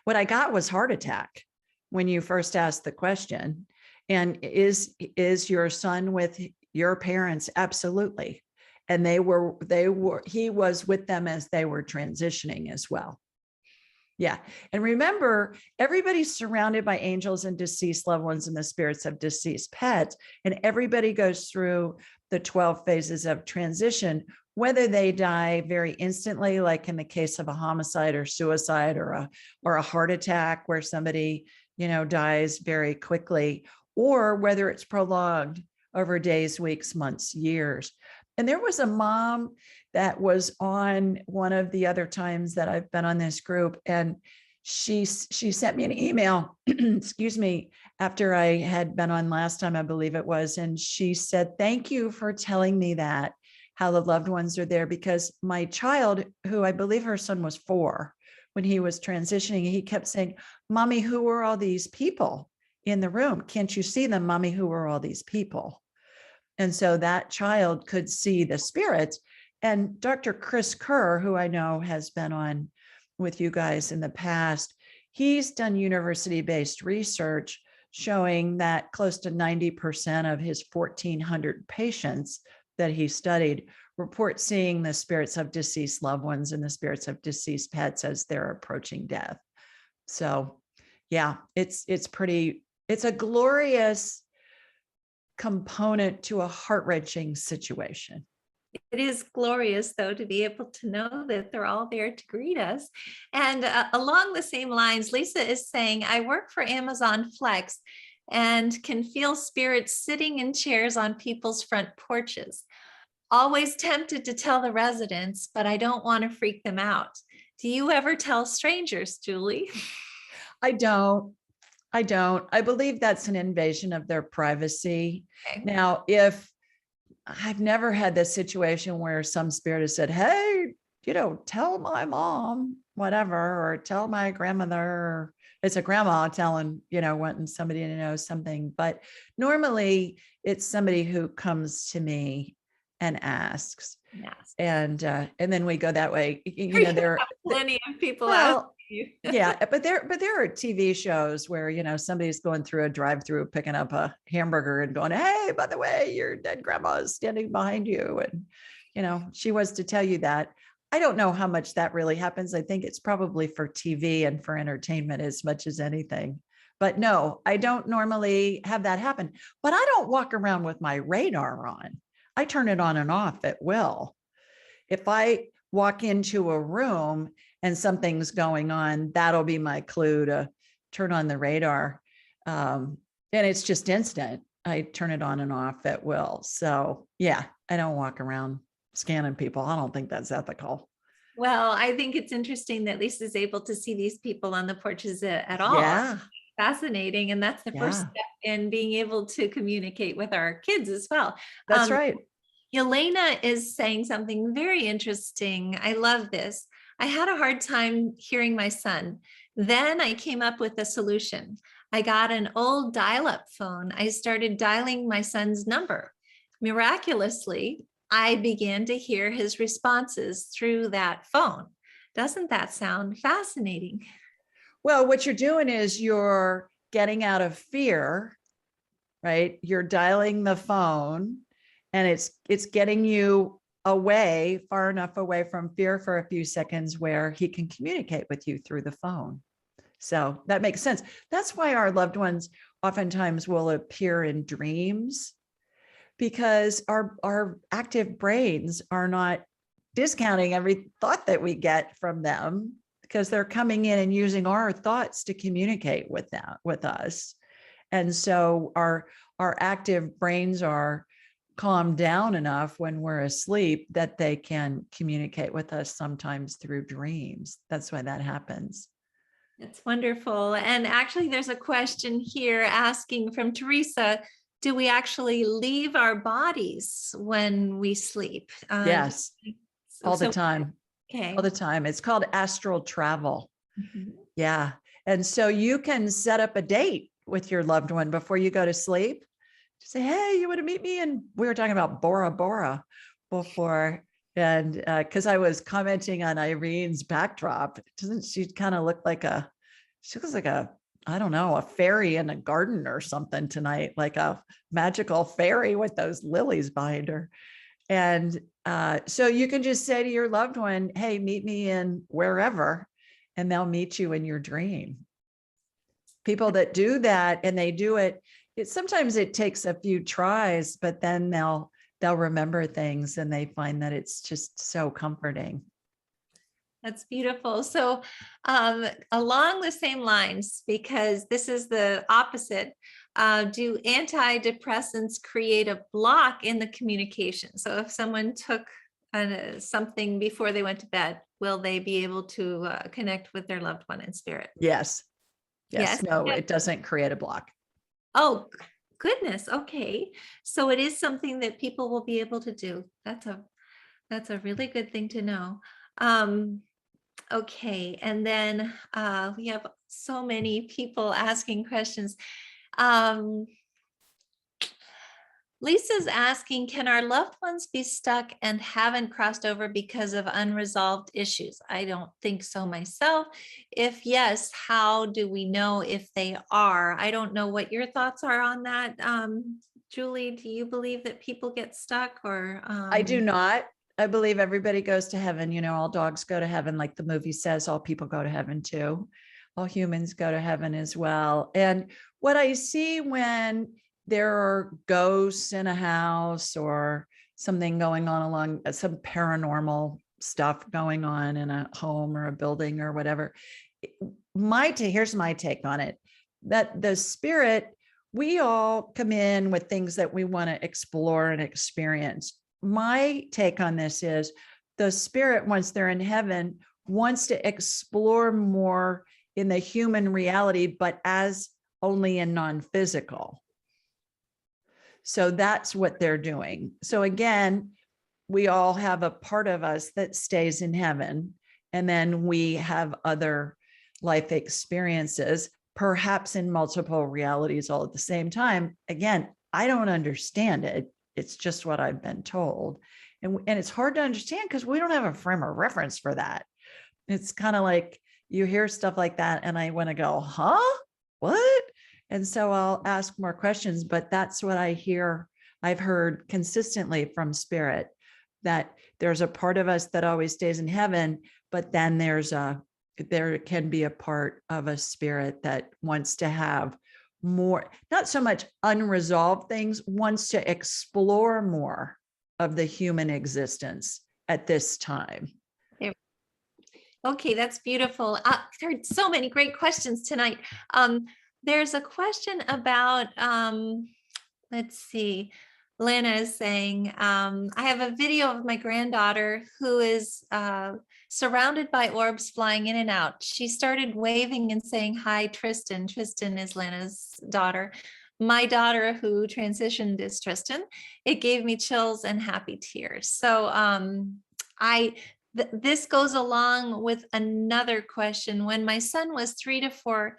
What I got was heart attack when you first asked the question. And is your son with your parents? Absolutely. And he was with them as they were transitioning as well. Yeah. And remember, everybody's surrounded by angels and deceased loved ones and the spirits of deceased pets. And everybody goes through the 12 phases of transition, whether they die very instantly, like in the case of a homicide or suicide, or a heart attack where somebody, dies very quickly, or whether it's prolonged over days, weeks, months, years. And there was a mom that was on one of the other times that I've been on this group, and she sent me an email, excuse me, after I had been on last time, I believe it was. And she said, thank you for telling me that, how the loved ones are there, because my child, who I believe her son was 4 when he was transitioning, he kept saying, Mommy, who are all these people in the room? Can't you see them, Mommy? Who are all these people? And so that child could see the spirits. And Dr. Chris Kerr, who I know has been on with you guys in the past, he's done university-based research showing that close to 90% of his 1,400 patients that he studied report seeing the spirits of deceased loved ones and the spirits of deceased pets as they're approaching death. So yeah, it's a glorious component to a heart-wrenching situation. It is glorious, though, to be able to know that they're all there to greet us. And along the same lines, Lisa is saying, I work for Amazon Flex and can feel spirits sitting in chairs on people's front porches. Always tempted to tell the residents, but I don't want to freak them out. Do you ever tell strangers, Julie? I don't. I believe that's an invasion of their privacy. Okay. Now, if I've never had this situation where some spirit has said, hey, tell my mom, whatever, or tell my grandmother, or it's a grandma telling, wanting somebody to know something. But normally it's somebody who comes to me and asks. Yes. And then we go that way. There are plenty of people well, you. yeah, but there are TV shows where, somebody's going through a drive-through, picking up a hamburger and going, hey, by the way, your dead grandma is standing behind you. And, she was to tell you that. I don't know how much that really happens. I think it's probably for TV and for entertainment as much as anything. But no, I don't normally have that happen. But I don't walk around with my radar on. I turn it on and off at will. If I walk into a room and something's going on, that'll be my clue to turn on the radar. And it's just instant. I turn it on and off at will. So yeah, I don't walk around scanning people. I don't think that's ethical. Well, I think it's interesting that Lisa's able to see these people on the porches at all. Yeah. Fascinating. And that's the first step in being able to communicate with our kids as well. That's right. Elena is saying something very interesting. I love this. I had a hard time hearing my son. Then I came up with a solution. I got an old dial-up phone. I started dialing my son's number. Miraculously, I began to hear his responses through that phone. Doesn't that sound fascinating? Well, what you're doing is you're getting out of fear, right? You're dialing the phone and it's getting you away, far enough away from fear for a few seconds where he can communicate with you through the phone. So that makes sense. That's why our loved ones oftentimes will appear in dreams, because our active brains are not discounting every thought that we get from them, because they're coming in and using our thoughts to communicate with us. And so our active brains are calmed down enough when we're asleep that they can communicate with us sometimes through dreams. That's why that happens. That's wonderful. And actually, there's a question here asking from Teresa, do we actually leave our bodies when we sleep? Yes, all the time. Okay. All the time. It's called astral travel. Mm-hmm. Yeah. And so you can set up a date with your loved one before you go to sleep. Say, hey, you want to meet me? And we were talking about Bora Bora before. And because I was commenting on Irene's backdrop, doesn't she kind of look like she looks like I don't know, a fairy in a garden or something tonight, like a magical fairy with those lilies behind her. And so you can just say to your loved one, hey, meet me in wherever, and they'll meet you in your dream. People that do that, and they do it, sometimes it takes a few tries, but then they'll remember things and they find that it's just so comforting. That's beautiful. So along the same lines, because this is the opposite, do antidepressants create a block in the communication? So if someone took something before they went to bed, will they be able to connect with their loved one in spirit? Yes. No, Yes. it doesn't create a block. Oh, goodness. Okay. So it is something that people will be able to do. That's a really good thing to know. Okay. And then we have so many people asking questions. Lisa's asking, can our loved ones be stuck and haven't crossed over because of unresolved issues? I don't think so myself. If yes, how do we know if they are? I don't know what your thoughts are on that. Julie, do you believe that people get stuck or? I do not. I believe everybody goes to heaven. You know, all dogs go to heaven, like the movie says, all people go to heaven too. All humans go to heaven as well. And what I see when there are ghosts in a house or something going on along some paranormal stuff going on in a home or a building or whatever, here's my take on it, that the spirit, we all come in with things that we want to explore and experience. My take on this is the spirit, once they're in heaven, wants to explore more in the human reality, but as only in non-physical. So that's what they're doing. So again, we all have a part of us that stays in heaven, and then we have other life experiences, perhaps in multiple realities all at the same time. Again, I don't understand it. It's just what I've been told. And it's hard to understand because we don't have a frame of reference for that. It's kind of like you hear stuff like that and I want to go, huh? What? And so I'll ask more questions, but that's what I hear. I've heard consistently from spirit that there's a part of us that always stays in heaven, but then there can be a part of a spirit that wants to have more, not so much unresolved things, wants to explore more of the human existence at this time. Okay, that's beautiful. There are so many great questions tonight. There's a question about, let's see, Lana is saying, I have a video of my granddaughter who is surrounded by orbs flying in and out. She started waving and saying, hi, Tristan. Tristan is Lana's daughter. My daughter who transitioned is Tristan. It gave me chills and happy tears. So this goes along with another question. When my son was 3 to 4,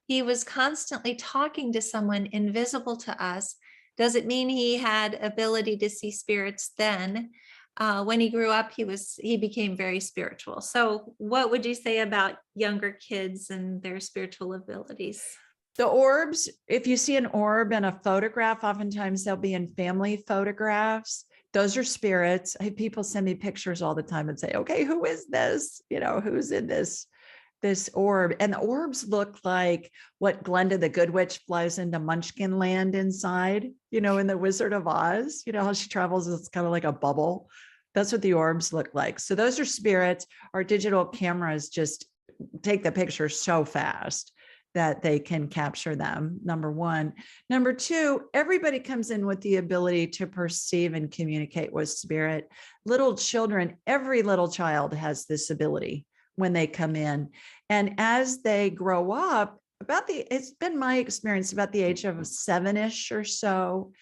he was constantly talking to someone invisible to us. Does it mean he had ability to see spirits then? When he grew up, he became very spiritual. So what would you say about younger kids and their spiritual abilities? The orbs, if you see an orb in a photograph, oftentimes they'll be in family photographs. Those are spirits. People send me pictures all the time and say, okay, who is this? You know, who's in this orb? And the orbs look like what Glenda the Good Witch flies into Munchkin Land inside, you know, in the Wizard of Oz, you know, how she travels, it's kind of like a bubble. That's what the orbs look like. So those are spirits. Our digital cameras just take the picture so fast that they can capture them, number one. Number two, everybody comes in with the ability to perceive and communicate with spirit. Little children, every little child has this ability when they come in. And as they grow up, it's been my experience, about the age of 7-ish or so,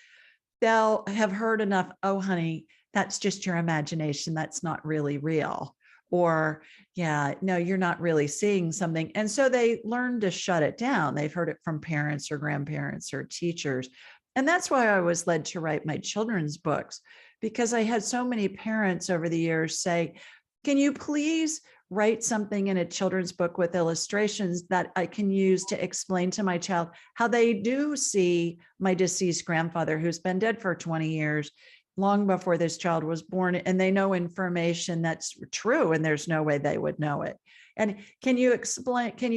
they'll have heard enough, oh, honey, that's just your imagination. That's not really real. Or, yeah, no, you're not really seeing something. And so they learn to shut it down. They've heard it from parents or grandparents or teachers. And that's why I was led to write my children's books, because I had so many parents over the years say, can you please write something in a children's book with illustrations that I can use to explain to my child how they do see my deceased grandfather, who's been dead for 20 years, long before this child was born, and they know information that's true, and there's no way they would know it. And can you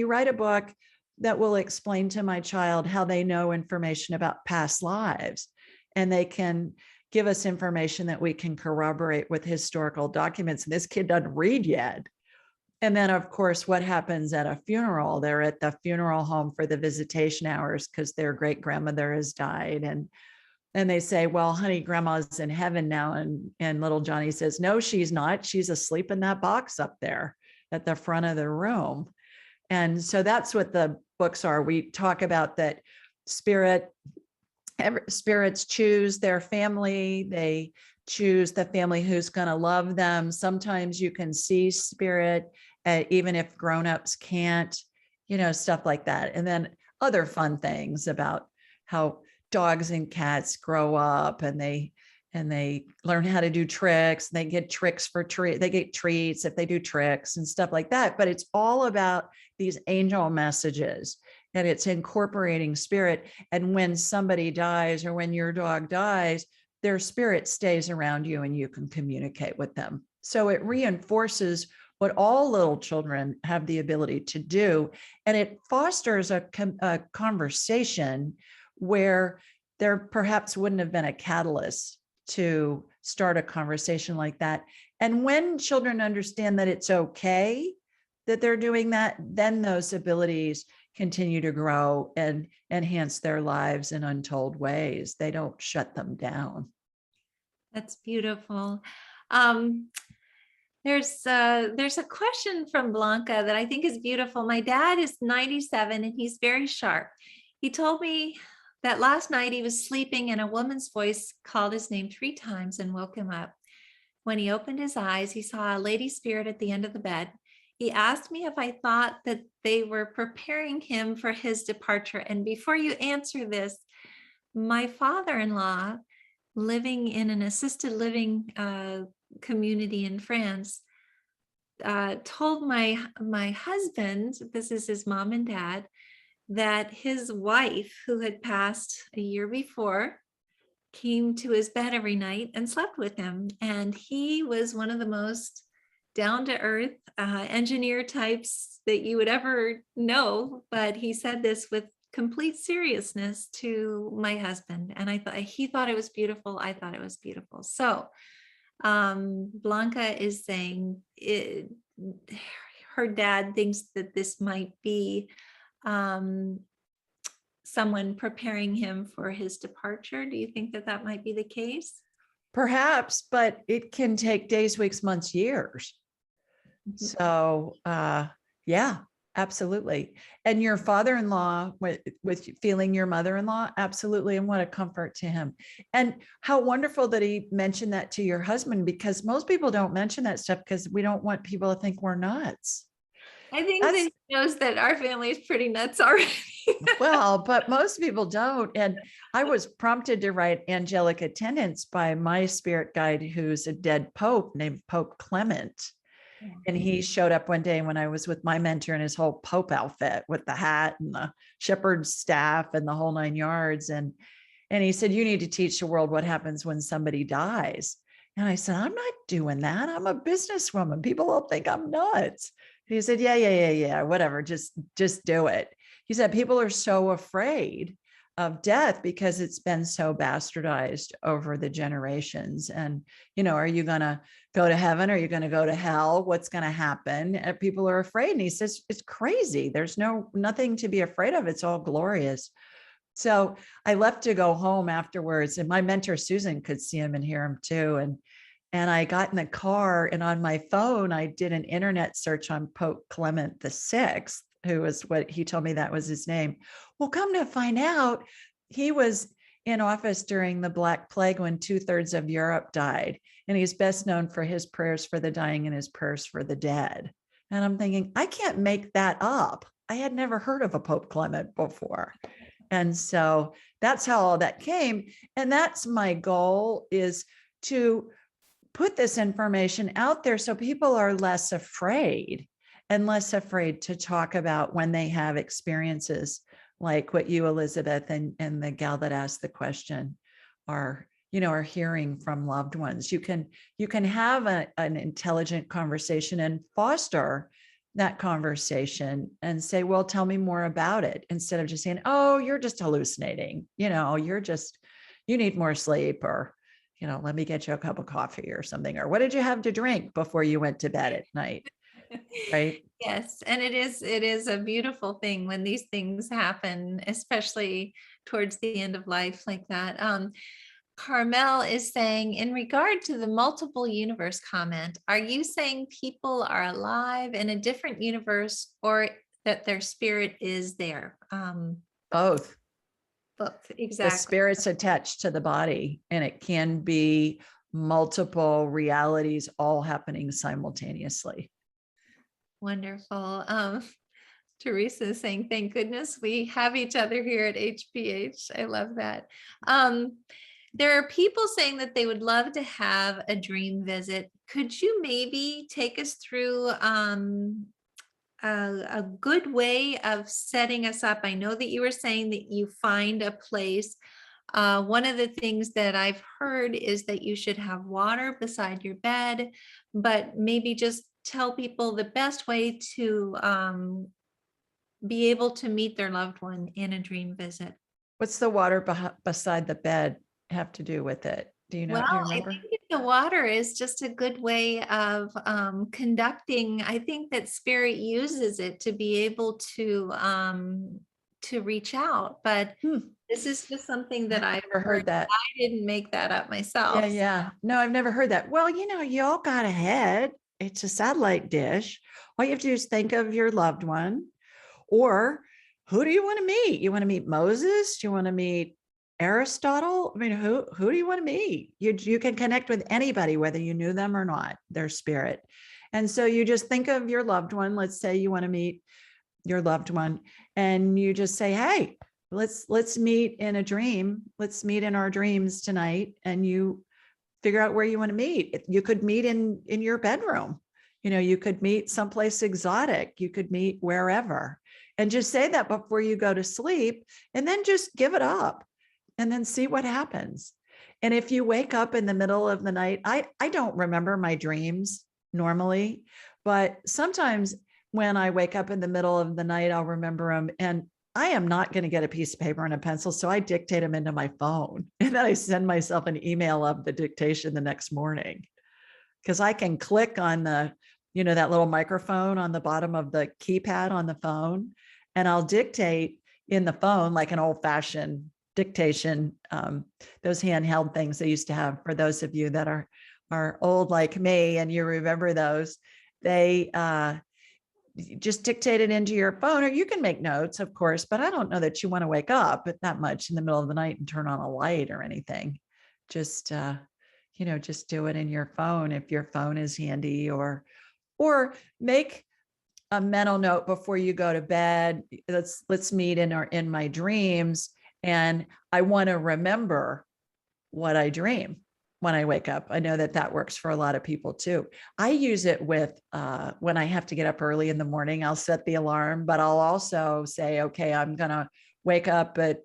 write a book that will explain to my child how they know information about past lives, and they can give us information that we can corroborate with historical documents. And this kid doesn't read yet. And then, of course, what happens at a funeral? They're at the funeral home for the visitation hours because their great grandmother has died. And they say, well, honey, grandma's in heaven now. And little Johnny says, no, she's not. She's asleep in that box up there at the front of the room. And so that's what the books are. We talk about that spirits choose their family. They choose the family who's going to love them. Sometimes you can see spirit, even if grownups can't, you know, stuff like that. And then other fun things about how dogs and cats grow up and they learn how to do tricks. They get tricks for they get treats if they do tricks and stuff like that. But it's all about these angel messages, and it's incorporating spirit. And when somebody dies or when your dog dies, their spirit stays around you and you can communicate with them. So it reinforces what all little children have the ability to do. And it fosters a conversation where there perhaps wouldn't have been a catalyst to start a conversation like that. And when children understand that it's okay that they're doing that, then those abilities continue to grow and enhance their lives in untold ways. They don't shut them down. That's beautiful. There's a question from Blanca that I think is beautiful. My dad is 97 and he's very sharp. He told me that last night he was sleeping and a woman's voice called his name 3 times and woke him up. When he opened his eyes, he saw a lady spirit at the end of the bed. He asked me if I thought that they were preparing him for his departure. And before you answer this, my father-in-law, living in an assisted living community in France, told my husband, this is his mom and dad, that his wife, who had passed a year before, came to his bed every night and slept with him. And he was one of the most down-to-earth engineer types that you would ever know. But he said this with complete seriousness to my husband. And I thought he thought it was beautiful. I thought it was beautiful. So Blanca is saying her dad thinks that this might be someone preparing him for his departure. Do you think that that might be the case? Perhaps, but it can take days, weeks, months, years. Mm-hmm. So yeah, absolutely. And your father-in-law with feeling your mother-in-law, absolutely. And what a comfort to him. And how wonderful that he mentioned that to your husband, because most people don't mention that stuff because we don't want people to think we're nuts. I think that he knows that our family is pretty nuts already. Well, but most people don't. And I was prompted to write Angelic Attendants by my spirit guide, who's a dead Pope named Pope Clement. And he showed up one day when I was with my mentor in his whole Pope outfit with the hat and the shepherd's staff and the whole 9 yards. And he said, you need to teach the world what happens when somebody dies. And I said, I'm not doing that. I'm a businesswoman. People will think I'm nuts. He said, yeah, whatever. Just do it. He said, people are so afraid of death because it's been so bastardized over the generations. And, are you going to go to heaven? Are you going to go to hell? What's going to happen? And people are afraid. And he says, it's crazy. There's nothing to be afraid of. It's all glorious. So I left to go home afterwards, and my mentor, Susan, could see him and hear him too. And I got in the car, and on my phone, I did an internet search on Pope Clement VI, who was what he told me that was his name. Well, come to find out, he was in office during the Black Plague when 2/3 of Europe died. And he's best known for his prayers for the dying and his prayers for the dead. And I'm thinking, I can't make that up. I had never heard of a Pope Clement before. And so that's how all that came. And that's my goal, is to put this information out there so people are less afraid to talk about when they have experiences like what you, Elizabeth, and the gal that asked the question are hearing from loved ones. You can have an intelligent conversation and foster that conversation and say, well, tell me more about it, instead of just saying, oh, you're just hallucinating. You need more sleep, or, let me get you a cup of coffee or something, or what did you have to drink before you went to bed at night? Right. Yes. And it is a beautiful thing when these things happen, especially towards the end of life like that. Carmel is saying, in regard to the multiple universe comment, are you saying people are alive in a different universe, or that their spirit is there? Both. Both, exactly. The spirit's attached to the body, and it can be multiple realities all happening simultaneously. Wonderful. Teresa is saying, thank goodness we have each other here at HPH. I love that. There are people saying that they would love to have a dream visit. Could you maybe take us through a good way of setting us up? I know that you were saying that you find a place. One of the things that I've heard is that you should have water beside your bed, but maybe just tell people the best way to be able to meet their loved one in a dream visit. What's the water beside the bed have to do with it? Do you know? Well, Do you I remember? think the water is just a good way of conducting. I think that spirit uses it to be able to reach out, but this is just something that I've never heard that. I didn't make that up myself. Yeah, yeah. No, I've never heard that. Well, you all got ahead. It's a satellite dish. All you have to do is think of your loved one, or who do you want to meet? You want to meet Moses? Do you want to meet Aristotle? I mean, who do you want to meet? You can connect with anybody, whether you knew them or not, their spirit. And so you just think of your loved one. Let's say you want to meet your loved one, and you just say, hey, let's meet in a dream. Let's meet in our dreams tonight. And you figure out where you want to meet. You could meet in your bedroom. You could meet someplace exotic. You could meet wherever, and just say that before you go to sleep, and then just give it up and then see what happens. And if you wake up in the middle of the night, I don't remember my dreams normally, but sometimes when I wake up in the middle of the night, I'll remember them. And I am not going to get a piece of paper and a pencil. So I dictate them into my phone, and then I send myself an email of the dictation the next morning, because I can click on the, that little microphone on the bottom of the keypad on the phone, and I'll dictate in the phone like an old fashioned dictation, those handheld things they used to have. For those of you that are old like me and you remember those, they just dictate it into your phone, or you can make notes, of course, but I don't know that you want to wake up that much in the middle of the night and turn on a light or anything. Just, just do it in your phone if your phone is handy, or make a mental note before you go to bed. Let's meet in my dreams. And I want to remember what I dream when I wake up. I know that works for a lot of people too. I use it with when I have to get up early in the morning. I'll set the alarm, but I'll also say, okay, I'm going to wake up at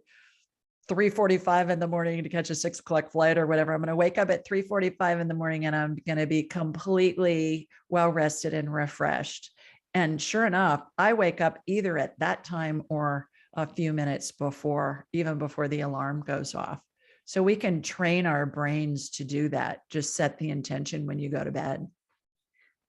3:45 in the morning to catch a 6 o'clock flight or whatever. I'm going to wake up at 3:45 in the morning, and I'm going to be completely well rested and refreshed. And sure enough, I wake up either at that time or a few minutes before, even before the alarm goes off. So we can train our brains to do that. Just set the intention when you go to bed.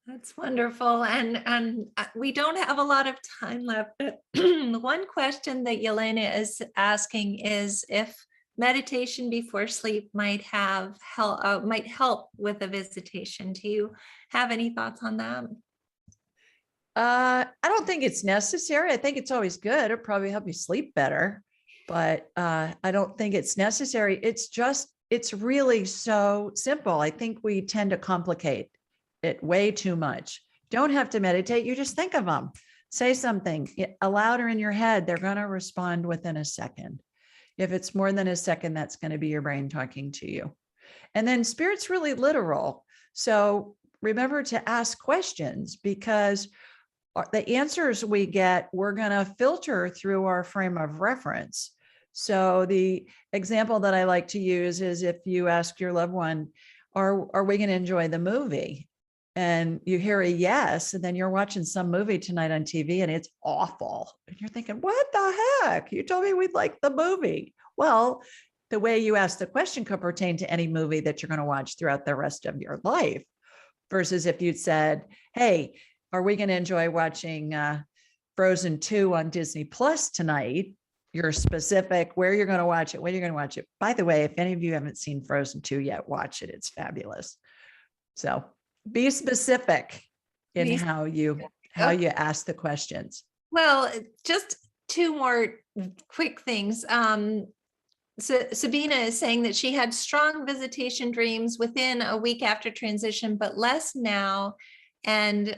That's wonderful. And we don't have a lot of time left, but one question that Yelena is asking is if meditation before sleep might help with a visitation. Do you have any thoughts on that? I don't think it's necessary. I think it's always good. It'll probably help you sleep better, but I don't think it's necessary. It's really so simple. I think we tend to complicate it way too much. Don't have to meditate. You just think of them. Say something aloud or in your head. They're going to respond within a second. If it's more than a second, that's going to be your brain talking to you. And then spirit's really literal. So remember to ask questions, because the answers we get, we're going to filter through our frame of reference. So the example that I like to use is if you ask your loved one, are we going to enjoy the movie? And you hear a yes, and then you're watching some movie tonight on TV and it's awful. And you're thinking, what the heck? You told me we'd like the movie. Well, the way you ask the question could pertain to any movie that you're going to watch throughout the rest of your life, versus if you'd said, hey, are we going to enjoy watching Frozen 2 on Disney Plus tonight? You're specific where you're going to watch it, when you're going to watch it. By the way, if any of you haven't seen Frozen 2 yet, watch it. It's fabulous. So be specific in how you ask the questions. Well, just two more quick things. So Sabina is saying that she had strong visitation dreams within a week after transition, but less now. And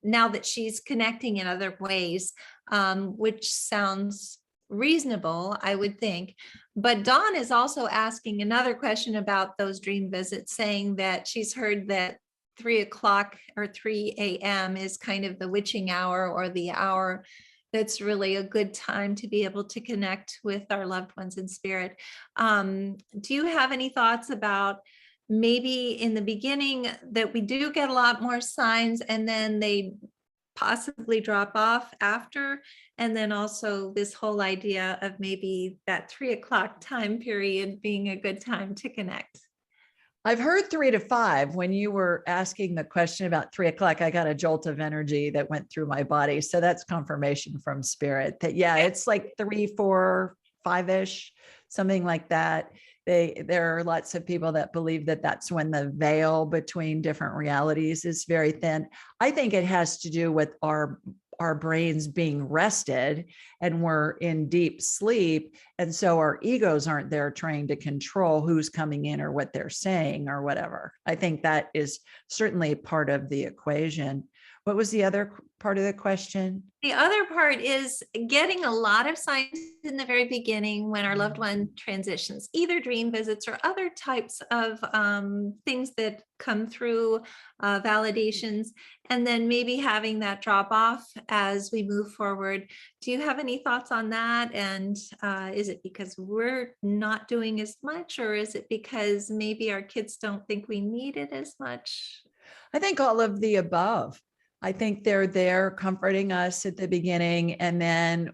now that she's connecting in other ways, which sounds reasonable, I would think. But Dawn is also asking another question about those dream visits, saying that she's heard that 3 o'clock or 3 a.m. is kind of the witching hour, or the hour that's really a good time to be able to connect with our loved ones in spirit. Do you have any thoughts about maybe in the beginning that we do get a lot more signs and then they possibly drop off after? And then also this whole idea of maybe that 3 o'clock time period being a good time to connect. I've heard 3 to 5. When you were asking the question about 3 o'clock, I got a jolt of energy that went through my body. So that's confirmation from spirit that, yeah, it's like 3, 4, 5-ish, something like that. There are lots of people that believe that that's when the veil between different realities is very thin. I think it has to do with our brains being rested and we're in deep sleep. And so our egos aren't there trying to control who's coming in or what they're saying or whatever. I think that is certainly part of the equation. What was the other part of the question? The other part is getting a lot of signs in the very beginning when our loved one transitions, either dream visits or other types of things that come through validations, and then maybe having that drop off as we move forward. Do you have any thoughts on that? And is it because we're not doing as much, or is it because maybe our kids don't think we need it as much? I think all of the above. I think they're there comforting us at the beginning. And then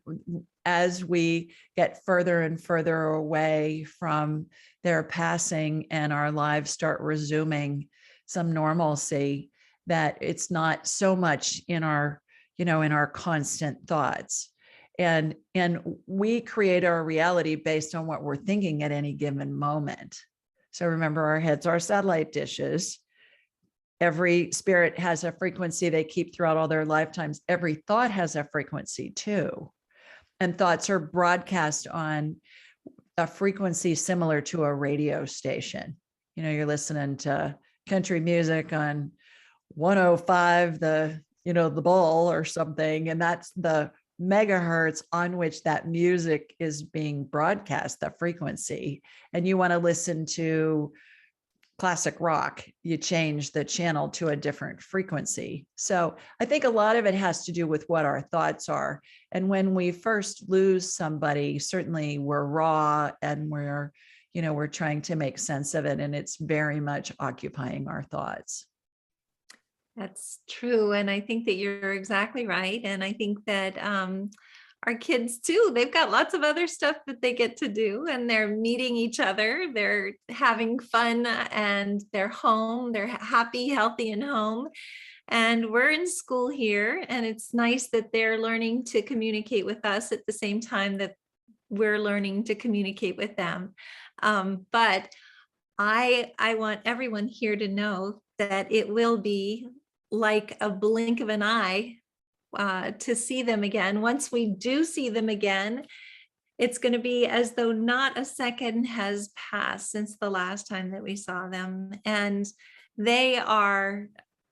as we get further and further away from their passing and our lives start resuming some normalcy, that it's not so much in our, in our constant thoughts. And we create our reality based on what we're thinking at any given moment. So remember, our heads are satellite dishes. Every spirit has a frequency they keep throughout all their lifetimes. Every thought has a frequency too. And thoughts are broadcast on a frequency similar to a radio station. You're listening to country music on 105, the Bull or something. And that's the megahertz on which that music is being broadcast, the frequency. And you want to listen to classic rock, you change the channel to a different frequency. So I think a lot of it has to do with what our thoughts are. And when we first lose somebody, certainly we're raw and we're trying to make sense of it. And it's very much occupying our thoughts. That's true. And I think that you're exactly right. And I think that our kids too, they've got lots of other stuff that they get to do, and they're meeting each other, they're having fun, and they're home, they're happy, healthy, and home. And we're in school here, and it's nice that they're learning to communicate with us at the same time that we're learning to communicate with them. But I want everyone here to know that it will be like a blink of an eye to see them again. Once we do see them again, it's going to be as though not a second has passed since the last time that we saw them. And they are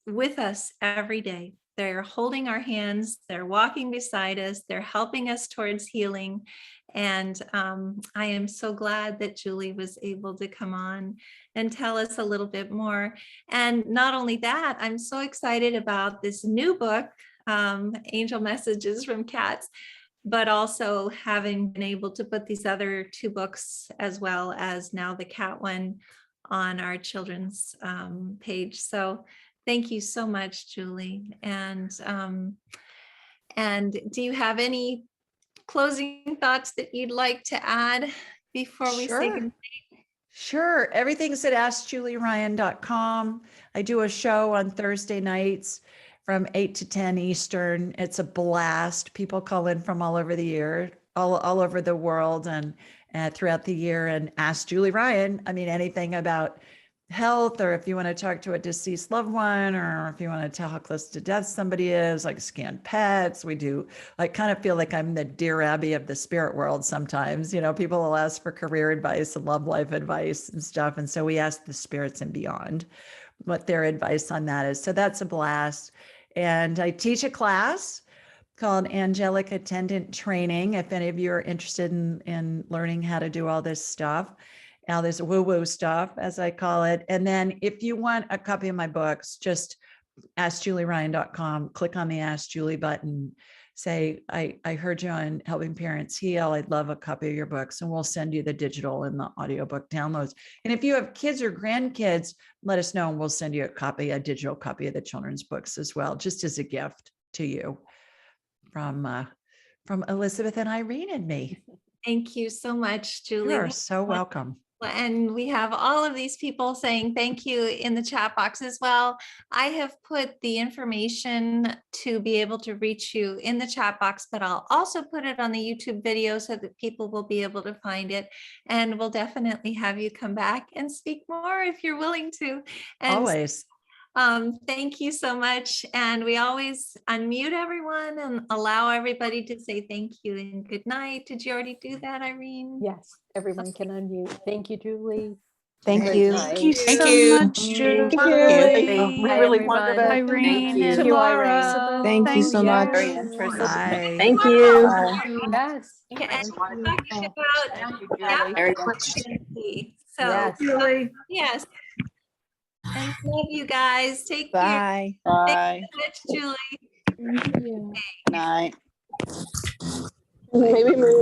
with us every day. They're holding our hands, they're walking beside us, they're helping us towards healing. And I am so glad that Julie was able to come on and tell us a little bit more. And not only that, I'm so excited about this new book, Angel Messages from Cats, but also having been able to put these other 2 books, as well as now the cat one, on our children's page. So thank you so much, Julie. And do you have any closing thoughts that you'd like to add before we say goodnight? Sure. Everything's at AskJulieRyan.com. I do a show on Thursday nights from 8 to 10 Eastern. It's a blast. People call in from all over the year, all over the world, and throughout the year, and ask Julie Ryan. I mean, anything about health, or if you want to talk to a deceased loved one, or if you want to tell how close to death somebody is, like scan pets. We do, I kind of feel like I'm the Dear Abby of the spirit world sometimes. People will ask for career advice and love life advice and stuff. And so we ask the spirits and beyond what their advice on that is. So that's a blast. And I teach a class called Angelic Attendant Training. If any of you are interested in learning how to do all this stuff, now this woo-woo stuff, as I call it. And then if you want a copy of my books, just askjulieryan.com, click on the Ask Julie button, say, I heard you on Helping Parents Heal. I'd love a copy of your books, and we'll send you the digital and the audiobook downloads. And if you have kids or grandkids, let us know and we'll send you a digital copy of the children's books as well, just as a gift to you from Elizabeth and Irene and me. Thank you so much, Julie. You are so welcome. And we have all of these people saying thank you in the chat box as well. I have put the information to be able to reach you in the chat box, but I'll also put it on the YouTube video so that people will be able to find it. And we'll definitely have you come back and speak more if you're willing to. And Always. thank you so much. And we always unmute everyone and allow everybody to say thank you and good night. Did you already do that, Irene? Yes, everyone can unmute. Thank you, Julie. Thank Great you. night. Thank you Thank so you. much, Julie. We Bye, really everyone. wondered it. Irene and Thank you, Irene. Tomorrow. Thank you so much. Very interesting. Bye. Thank you. Yes. Okay, and talking Thank about you, Julie. Very much. advocacy. So Yes. yes. And love you guys. Take care. Bye. Bye. Thanks so much, Julie. Night. Maybe move.